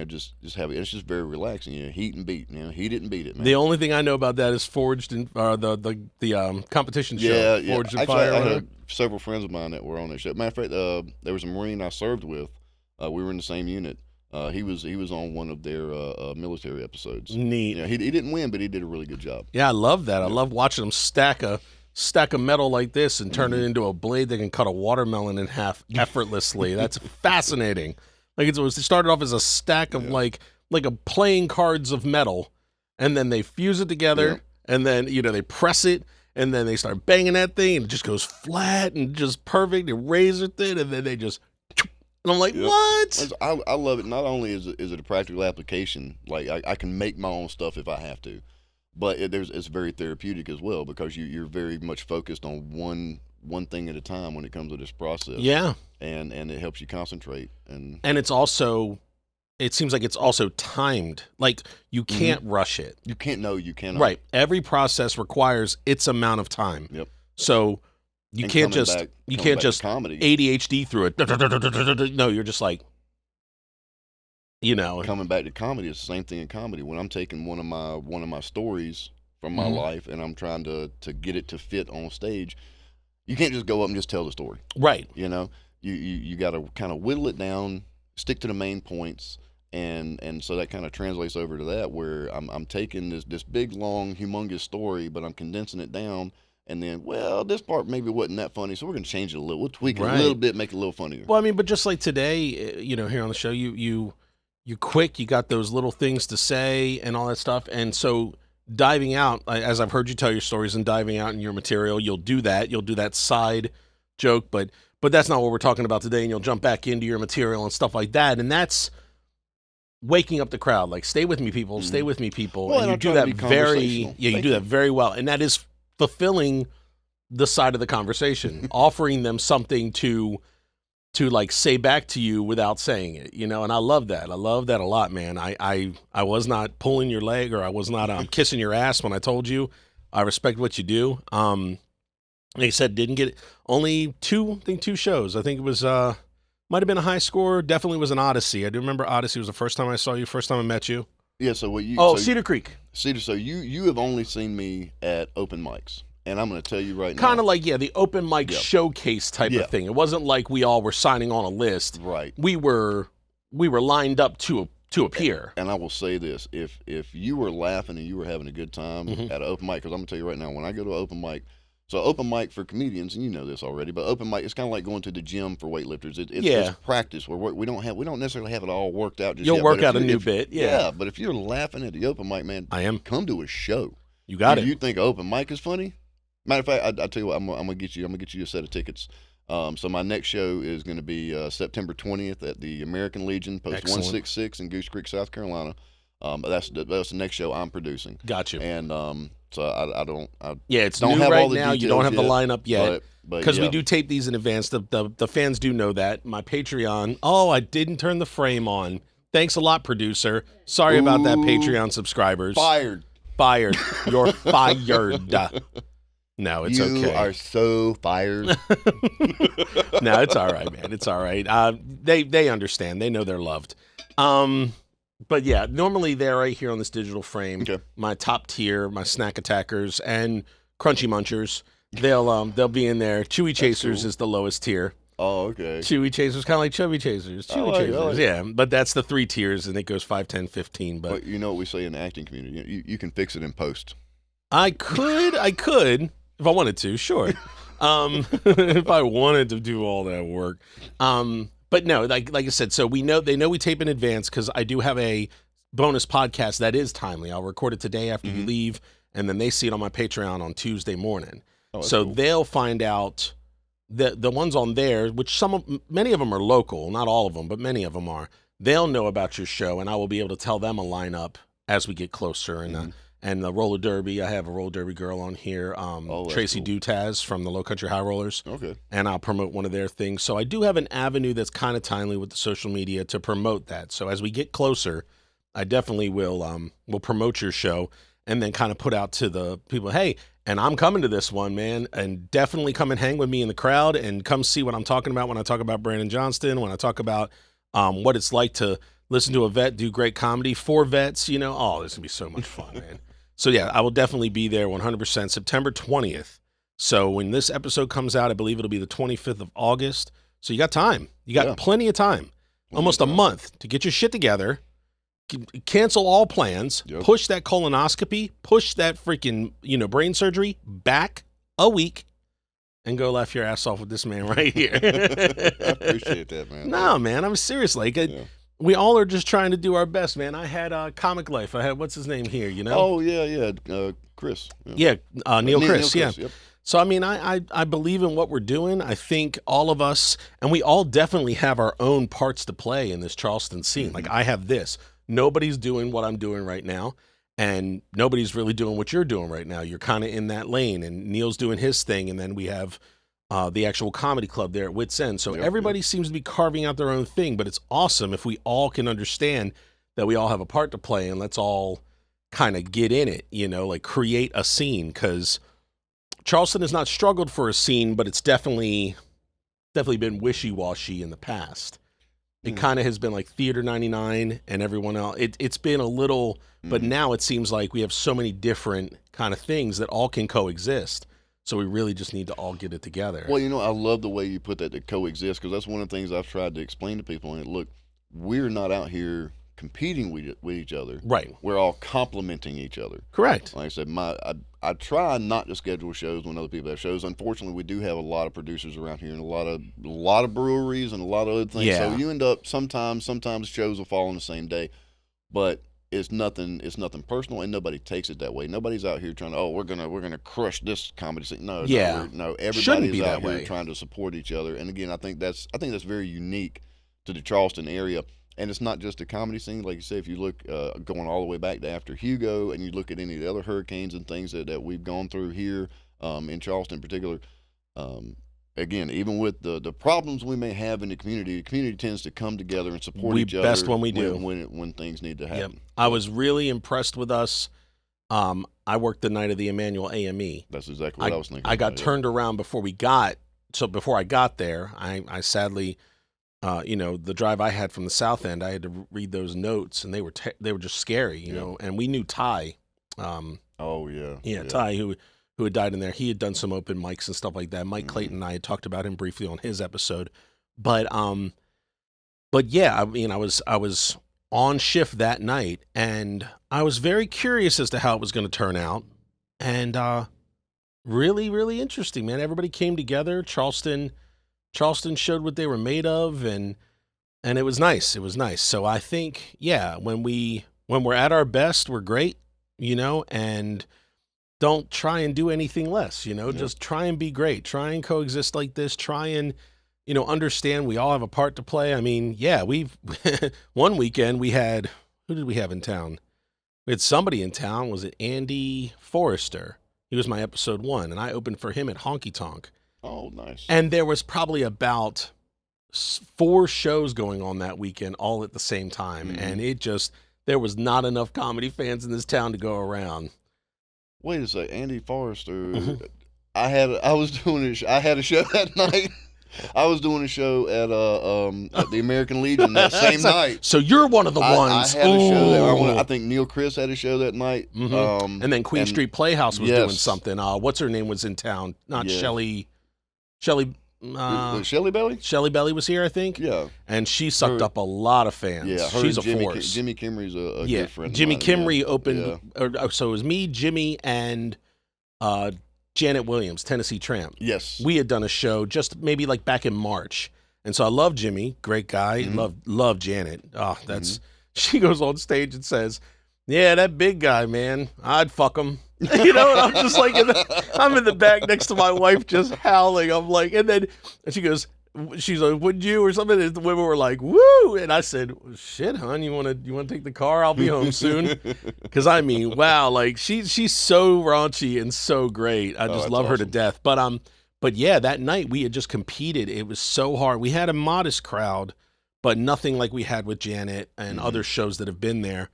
just have it. It's just very relaxing. Heat and beat. He didn't beat it, man. The only thing I know about that is Forged in the competition show. Yeah. Forged in Actually, Fire. I had several friends of mine that were on that show. Matter of fact, there was a Marine I served with. We were in the same unit. He was on one of their military episodes. Neat. He didn't win, but he did a really good job. Yeah, I love that. I love watching them stack a metal like this and turn it into a blade that can cut a watermelon in half effortlessly. That's fascinating. Like it started off as a stack of like a playing cards of metal, and then they fuse it together, and then they press it, and then they start banging that thing, and it just goes flat and just perfect and razor thin, and then they just. And I'm like, what? I love it. Not only is it a practical application, like I can make my own stuff if I have to, but it's very therapeutic as well, because you're very much focused on one thing at a time when it comes to this process. Yeah. And it helps you concentrate. And it's also, it seems like it's also timed. Like you can't rush it. You cannot. Right. Every process requires its amount of time. Yep. So you can't just comedy. ADHD through it. No, you're just like, Coming back to comedy, it's the same thing in comedy. When I'm taking one of my stories from my life and I'm trying to get it to fit on stage, you can't just go up and just tell the story. Right. You got to kind of whittle it down, stick to the main points, and so that kind of translates over to that, where I'm taking this big long humongous story, but I'm condensing it down. And then, this part maybe wasn't that funny, so we're going to change it a little. We'll tweak it a little bit, make it a little funnier. Well, I mean, but just like today, here on the show, you quick, you got those little things to say and all that stuff. And so diving out, as I've heard you tell your stories and diving out in your material, you'll do that side joke, but that's not what we're talking about today. And you'll jump back into your material and stuff like that. And that's waking up the crowd. Like, stay with me, people. Stay with me, people. Well, and you do that you do that very well. And that is fulfilling the side of the conversation, offering them something to like say back to you without saying it, and I love that. I love that a lot, man. I was not pulling your leg, or I was not kissing your ass when I told you. I respect what you do. Like I said, didn't get only two shows. I think it was might have been a high score. Definitely was an Odyssey. I do remember Odyssey was the first time I saw you, first time I met you. Yeah, so Cedar Creek. So you have only seen me at open mics, And I'm going to tell you right now. Kind of like, the open mic showcase type of thing. It wasn't like we all were signing on a list. Right. We were lined up to appear. And I will say this, if you were laughing and you were having a good time at an open mic, because I'm going to tell you right now, when I go to an open mic, so open mic for comedians, and you know this already, but open mic, it's kind of like going to the gym for weightlifters. It's practice where we don't necessarily have it all worked out just yet. You'll work out a new bit, Yeah, but if you're laughing at the open mic, man, come to a show. You got it. You think open mic is funny? Matter of fact, I tell you what, I'm gonna get you a set of tickets. So my next show is going to be September 20th at the American Legion, Post 166 in Goose Creek, South Carolina. That's the next show I'm producing. Got you. And so I don't. It's don't new have right all the now. You don't have the lineup yet. Because we do tape these in advance. The fans do know that. My Patreon. Oh, I didn't turn the frame on. Thanks a lot, producer. Sorry about that, Patreon subscribers. Fired. You're fired. No, it's okay. You are so fired. No, it's all right, man. It's all right. They understand. They know they're loved. But yeah, normally they're right here on this digital frame. Okay. My top tier, my snack attackers, and crunchy munchers. They'll be in there. Chewy chasers is the lowest tier. Oh, okay. Chewy chasers, kind of like chubby chasers. Chewy chasers, yeah. But that's the 3 tiers, and it goes 5, 10, 15. But you know what we say in the acting community? You can fix it in post. I could, if I wanted to, sure. If I wanted to do all that work. But no, like I said, so they know we tape in advance because I do have a bonus podcast that is timely. I'll record it today after you leave, and then they see it on my Patreon on Tuesday morning. Oh, so cool. They'll find out the ones on there, which many of them are local, not all of them, but many of them are. They'll know about your show, and I will be able to tell them a lineup as we get closer. And the roller derby, I have a roller derby girl on here, Tracy cool. Dutaz from the Low Country High Rollers. Okay. And I'll promote one of their things. So I do have an avenue that's kind of timely with the social media to promote that. So as we get closer, I definitely will promote your show and then kind of put out to the people, hey, and I'm coming to this one, man, and definitely come and hang with me in the crowd and come see what I'm talking about when I talk about Brandon Johnston, when I talk about what it's like to listen to a vet do great comedy for vets, this is going to be so much fun, man. So yeah, I will definitely be there 100%, September 20th. So when this episode comes out, I believe it'll be the 25th of August. So you got time. You got plenty of time, almost a month to get your shit together, cancel all plans, push that colonoscopy, push that freaking, brain surgery back a week, and go laugh your ass off with this man right here. I appreciate that, man. No, man, I'm serious. We all are just trying to do our best, man. I had Comic Life. I had, what's his name here, Oh, yeah. Chris. Yeah, Neil Chris, yeah. Yep. So, I believe in what we're doing. I think all of us, and we all definitely have our own parts to play in this Charleston scene. Mm-hmm. Like, I have this. Nobody's doing what I'm doing right now, and nobody's really doing what you're doing right now. You're kind of in that lane, and Neil's doing his thing, and then we have the actual comedy club there at Wits End. So everybody seems to be carving out their own thing, but it's awesome if we all can understand that we all have a part to play, and let's all kind of get in it, create a scene, because Charleston has not struggled for a scene, but it's definitely been wishy-washy in the past. It kind of has been like Theater 99 and everyone else. It's been a little, but now it seems like we have so many different kind of things that all can coexist. So we really just need to all get it together. Well, I love the way you put that, to coexist, because that's one of the things I've tried to explain to people. And look, we're not out here competing with each other. Right. We're all complementing each other. Correct. Like I said, I try not to schedule shows when other people have shows. Unfortunately, we do have a lot of producers around here and a lot of breweries and a lot of other things. Yeah. So you end up sometimes shows will fall on the same day, but it's nothing personal, and nobody takes it that way. Nobody's out here trying to, we're gonna crush this comedy scene. No, everybody's out here trying to support each other. And again, I think that's very unique to the Charleston area. And it's not just a comedy scene. Like you say, if you look going all the way back to after Hugo, and you look at any of the other hurricanes and things that we've gone through here in Charleston in particular, again, even with the problems we may have in the community tends to come together and support each other. Best when we do. When things need to happen. Yep. I was really impressed with us. I worked the night of the Emmanuel AME. That's exactly what I was thinking. I got turned around before I got there. I sadly... the drive I had from the South End, I had to read those notes, and they were just scary, and we knew Ty. Oh yeah, Ty, who who had died in there. He had done some open mics and stuff like that. Mike Clayton and I had talked about him briefly on his episode. But yeah, I mean, I was on shift that night, and I was very curious as to how it was going to turn out. And really, really interesting, man. Everybody came together. Charleston showed what they were made of, and it was nice. It was nice. So I think, yeah, when we're at our best, we're great, and don't try and do anything less, just try and be great, try and coexist like this, try and, understand we all have a part to play. I mean, yeah, one weekend who did we have in town? We had somebody in town. Was it Andy Forrester? He was my episode 1, and I opened for him at Honky Tonk. Oh, nice. And there was probably about 4 shows going on that weekend all at the same time. And there was not enough comedy fans in this town to go around. Wait a second, Andy Forrester. I had a show that night. I was doing a show at the American Legion that same night. So you're one of the ones. I had a show I think Neil Chris had a show that night. And then Queen Street Playhouse was doing something. What's her name was in town? Not Shelley. Shelley Belly? Shelley Belly was here, I think. Yeah. And she sucked up a lot of fans. Yeah, she's a force. Jimmy Kimmery's a good friend. Jimmy Kimmery opened. So it was me, Jimmy, and Janet Williams, Tennessee Tramp. Yes. We had done a show just maybe like back in March. And so I love Jimmy, great guy. Love Janet. Oh, she goes on stage and says, "Yeah, that big guy, man, I'd fuck him." And I'm just like, I'm in the back next to my wife just howling. I'm like, and she goes, she's like, "Would you?" or something. And the women were like, "Woo!" And I said, "Shit, hon, you want to take the car? I'll be home soon." Because I mean, wow, like she's so raunchy and so great. I just love her to death. But yeah, that night we had just competed. It was so hard. We had a modest crowd, but nothing like we had with Janet and other shows that have been there.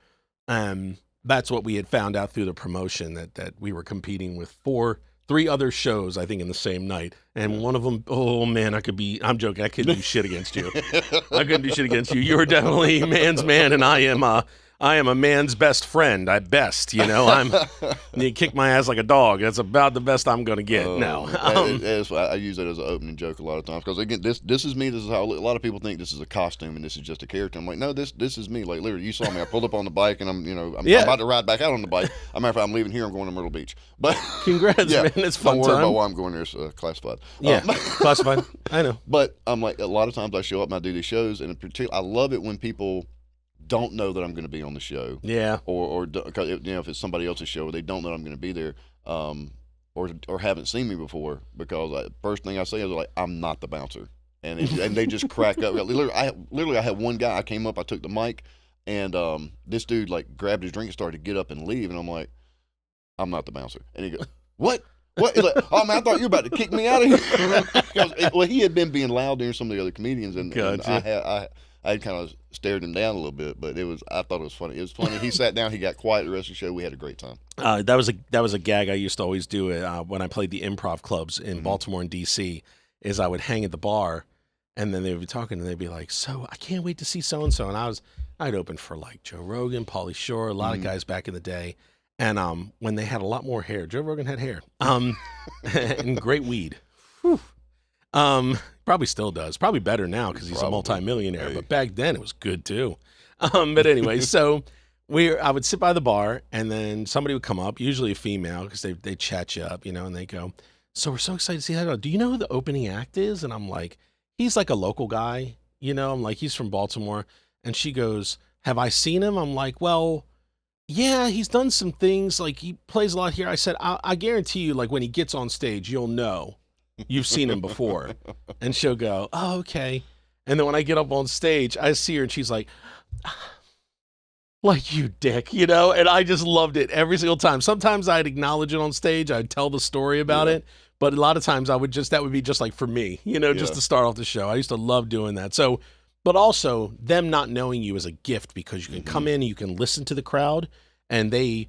That's what we had found out through the promotion, that we were competing with 3 other shows, I think, in the same night. And one of them, oh man, I'm joking, I couldn't do shit against you. I couldn't do shit against you. You were definitely man's man, and I am a man's best friend at best, you kick my ass like a dog. That's about the best I'm going to get. No. I use that as an opening joke a lot of times, because again, this is me. This is how a lot of people think this is a costume and this is just a character. I'm like, no, this is me. Like, literally, you saw me. I pulled up on the bike, and I'm about to ride back out on the bike. As a matter of fact, I'm leaving here. I'm going to Myrtle Beach. But congrats, man. It's fun. Don't worry about why I'm going there. It's classified. Yeah, classified. I know. But I'm like, a lot of times I show up and I do these shows, and in particular, I love it when people don't know that I'm going to be on the show. Yeah. Or because if it's somebody else's show, they don't know I'm going to be there, or haven't seen me before, because first thing I say is like, I'm not the bouncer, and they just crack up. Literally, I had one guy. I came up, I took the mic, and this dude like grabbed his drink and started to get up and leave, and I'm like, I'm not the bouncer, and he goes, what? He's like, oh man, I thought you were about to kick me out of here. Well, he had been being loud during some of the other comedians, and I had kind of stared him down a little bit, but I thought it was funny. It was funny. He sat down, he got quiet the rest of the show. We had a great time. That was a gag I used to always do when I played the improv clubs in Baltimore and DC, is I would hang at the bar, and then they would be talking, and they'd be like, "So I can't wait to see so-and-so." And I'd open for like Joe Rogan, Pauly Shore, a lot of guys back in the day. And when they had a lot more hair, Joe Rogan had hair, and great weed. Whew. Probably still does. Probably better now because he's a multimillionaire. Hey. But back then it was good too. But anyway, so I would sit by the bar, and then somebody would come up, usually a female, because they chat you up, and they go, "So we're so excited to see that. Do you know who the opening act is?" And I'm like, "He's like a local guy, I'm like, he's from Baltimore." And she goes, "Have I seen him?" I'm like, "Well, yeah, he's done some things. Like, he plays a lot here." I said, I guarantee you, like, when he gets on stage, you'll know you've seen him before. And she'll go, "Oh, okay." And then when I get up on stage, I see her, and she's like, "Like, you dick," and I just loved it every single time. Sometimes I'd acknowledge it on stage. I'd tell the story about it. But a lot of times that would be just like for me, just to start off the show. I used to love doing that. So, but also them not knowing you is a gift, because you can come in and you can listen to the crowd, and they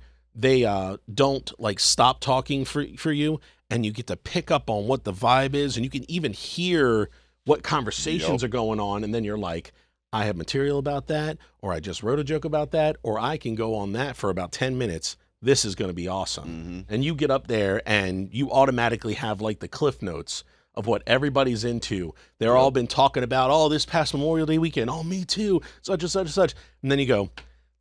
don't like stop talking for you, and you get to pick up on what the vibe is, and you can even hear what conversations are going on, and then you're like, I have material about that, or I just wrote a joke about that, or I can go on that for about 10 minutes. this is going to be awesome. And you get up there and you automatically have like the cliff notes of what everybody's into. They're all been talking about, oh, this past Memorial Day weekend. Oh, me too. Such and such and such. And then you go,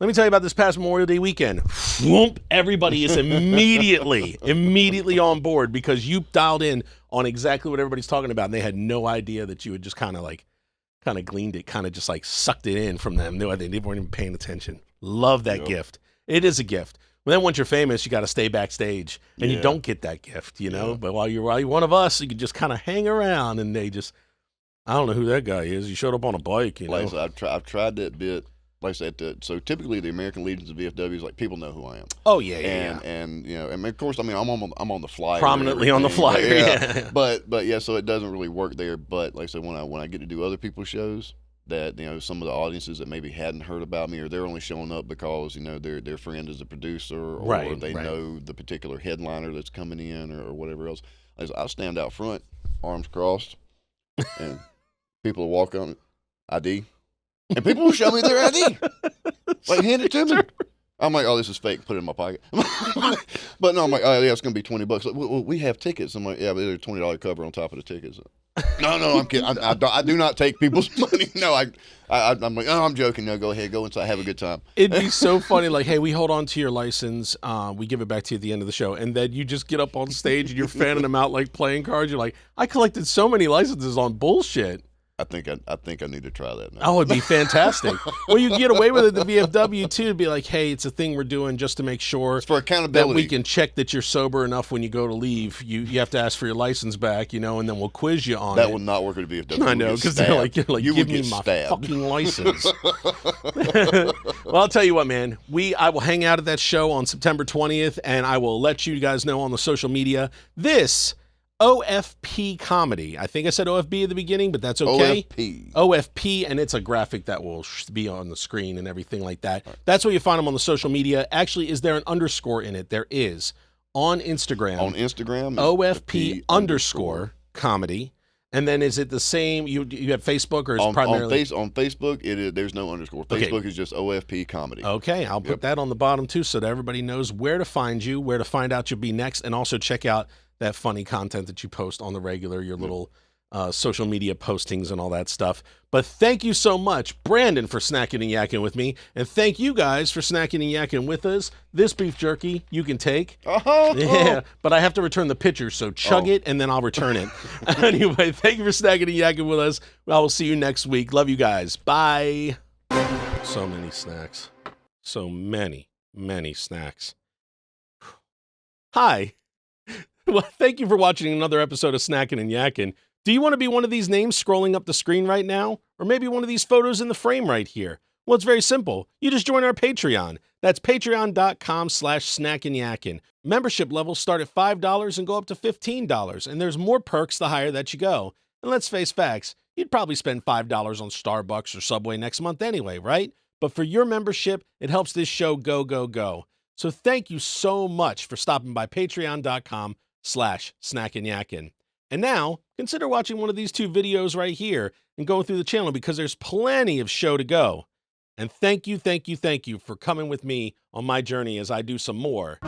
let me tell you about this past Memorial Day weekend. Whoop, everybody is immediately on board because you dialed in on exactly what everybody's talking about. And they had no idea that you had just kind of gleaned it, kind of just like sucked it in from them. No, they weren't even paying attention. Love that gift. It is a gift. But then once you're famous, you got to stay backstage, and you don't get that gift, you know. But while you're one of us, you can just kind of hang around, and they just, I don't know who that guy is. He showed up on a bike, you know. Like I said, I've tried that bit. Like I said, so typically the American Legions of VFWs, like people know who I am. Oh yeah, and you know, and of course, I mean, I'm on the flyer, prominently on the flyer, yeah. But yeah, so it doesn't really work there. But like I said, when I get to do other people's shows, that, you know, some of the audiences that maybe hadn't heard about me, or they're only showing up because, you know, their friend is a producer, or they know the particular headliner that's coming in, or whatever else. I'll stand out front, arms crossed, and people will walk on ID, and people will show me their ID, like hand it to me. I'm like, oh, this is fake. Put it in my pocket. But no, I'm like, oh yeah, it's gonna be $20. Like, well, we have tickets. I'm like, yeah, but there's a $20 cover on top of the tickets. No, I'm kidding. I do not take people's money. No, I'm like, oh, I'm joking. No, go ahead, go inside, have a good time. It'd be so funny, like, hey, we hold on to your license. We give it back to you at the end of the show, and then you just get up on stage and you're fanning them out like playing cards. You're like, I collected so many licenses on bullshit. I think I need to try that now. Oh, it'd be fantastic. Well, you get away with it at the VFW too. It'd be like, hey, it's a thing we're doing just to make sure it's for accountability, that we can check that you're sober enough when you go to leave. You have to ask for your license back, you know, and then we'll quiz you on that. That will not work at the VFW. I know, because they're like, you give me my fucking license. Well, I'll tell you what, man. I will hang out at that show on September 20th, and I will let you guys know on the social media. This OFP comedy. I think I said OFB at the beginning, but that's okay. OFP, and it's a graphic that will be on the screen and everything like that. Right. That's where you find them on the social media. Actually, is there an underscore in it? There is. On Instagram. On Instagram. OFP underscore comedy. And then is it the same? You have Facebook, or is it primarily? On Facebook, there's no underscore. Facebook is just OFP comedy. Okay, I'll put that on the bottom too, so that everybody knows where to find you, where to find out you'll be next, and also check out that funny content that you post on the regular, your little social media postings and all that stuff. But thank you so much, Brandon, for snacking and yakking with me. And thank you guys for snacking and yakking with us. This beef jerky you can take. Yeah, but I have to return the pitcher, so chug it and then I'll return it. Anyway, thank you for snacking and yakking with us. I will see you next week. Love you guys. Bye. So many snacks. So many snacks. Hi. Well, thank you for watching another episode of Snackin and Yakkin. Do you want to be one of these names scrolling up the screen right now? Or maybe one of these photos in the frame right here? Well, it's very simple. You just join our Patreon. That's patreon.com/snackinyakkin. Membership levels start at $5 and go up to $15, and there's more perks the higher that you go. And let's face facts, you'd probably spend $5 on Starbucks or Subway next month anyway, right? But for your membership, it helps this show go. So thank you so much for stopping by patreon.com/snackinyakkin. And now, consider watching one of these two videos right here and going through the channel, because there's plenty of show to go. And thank you for coming with me on my journey as I do some more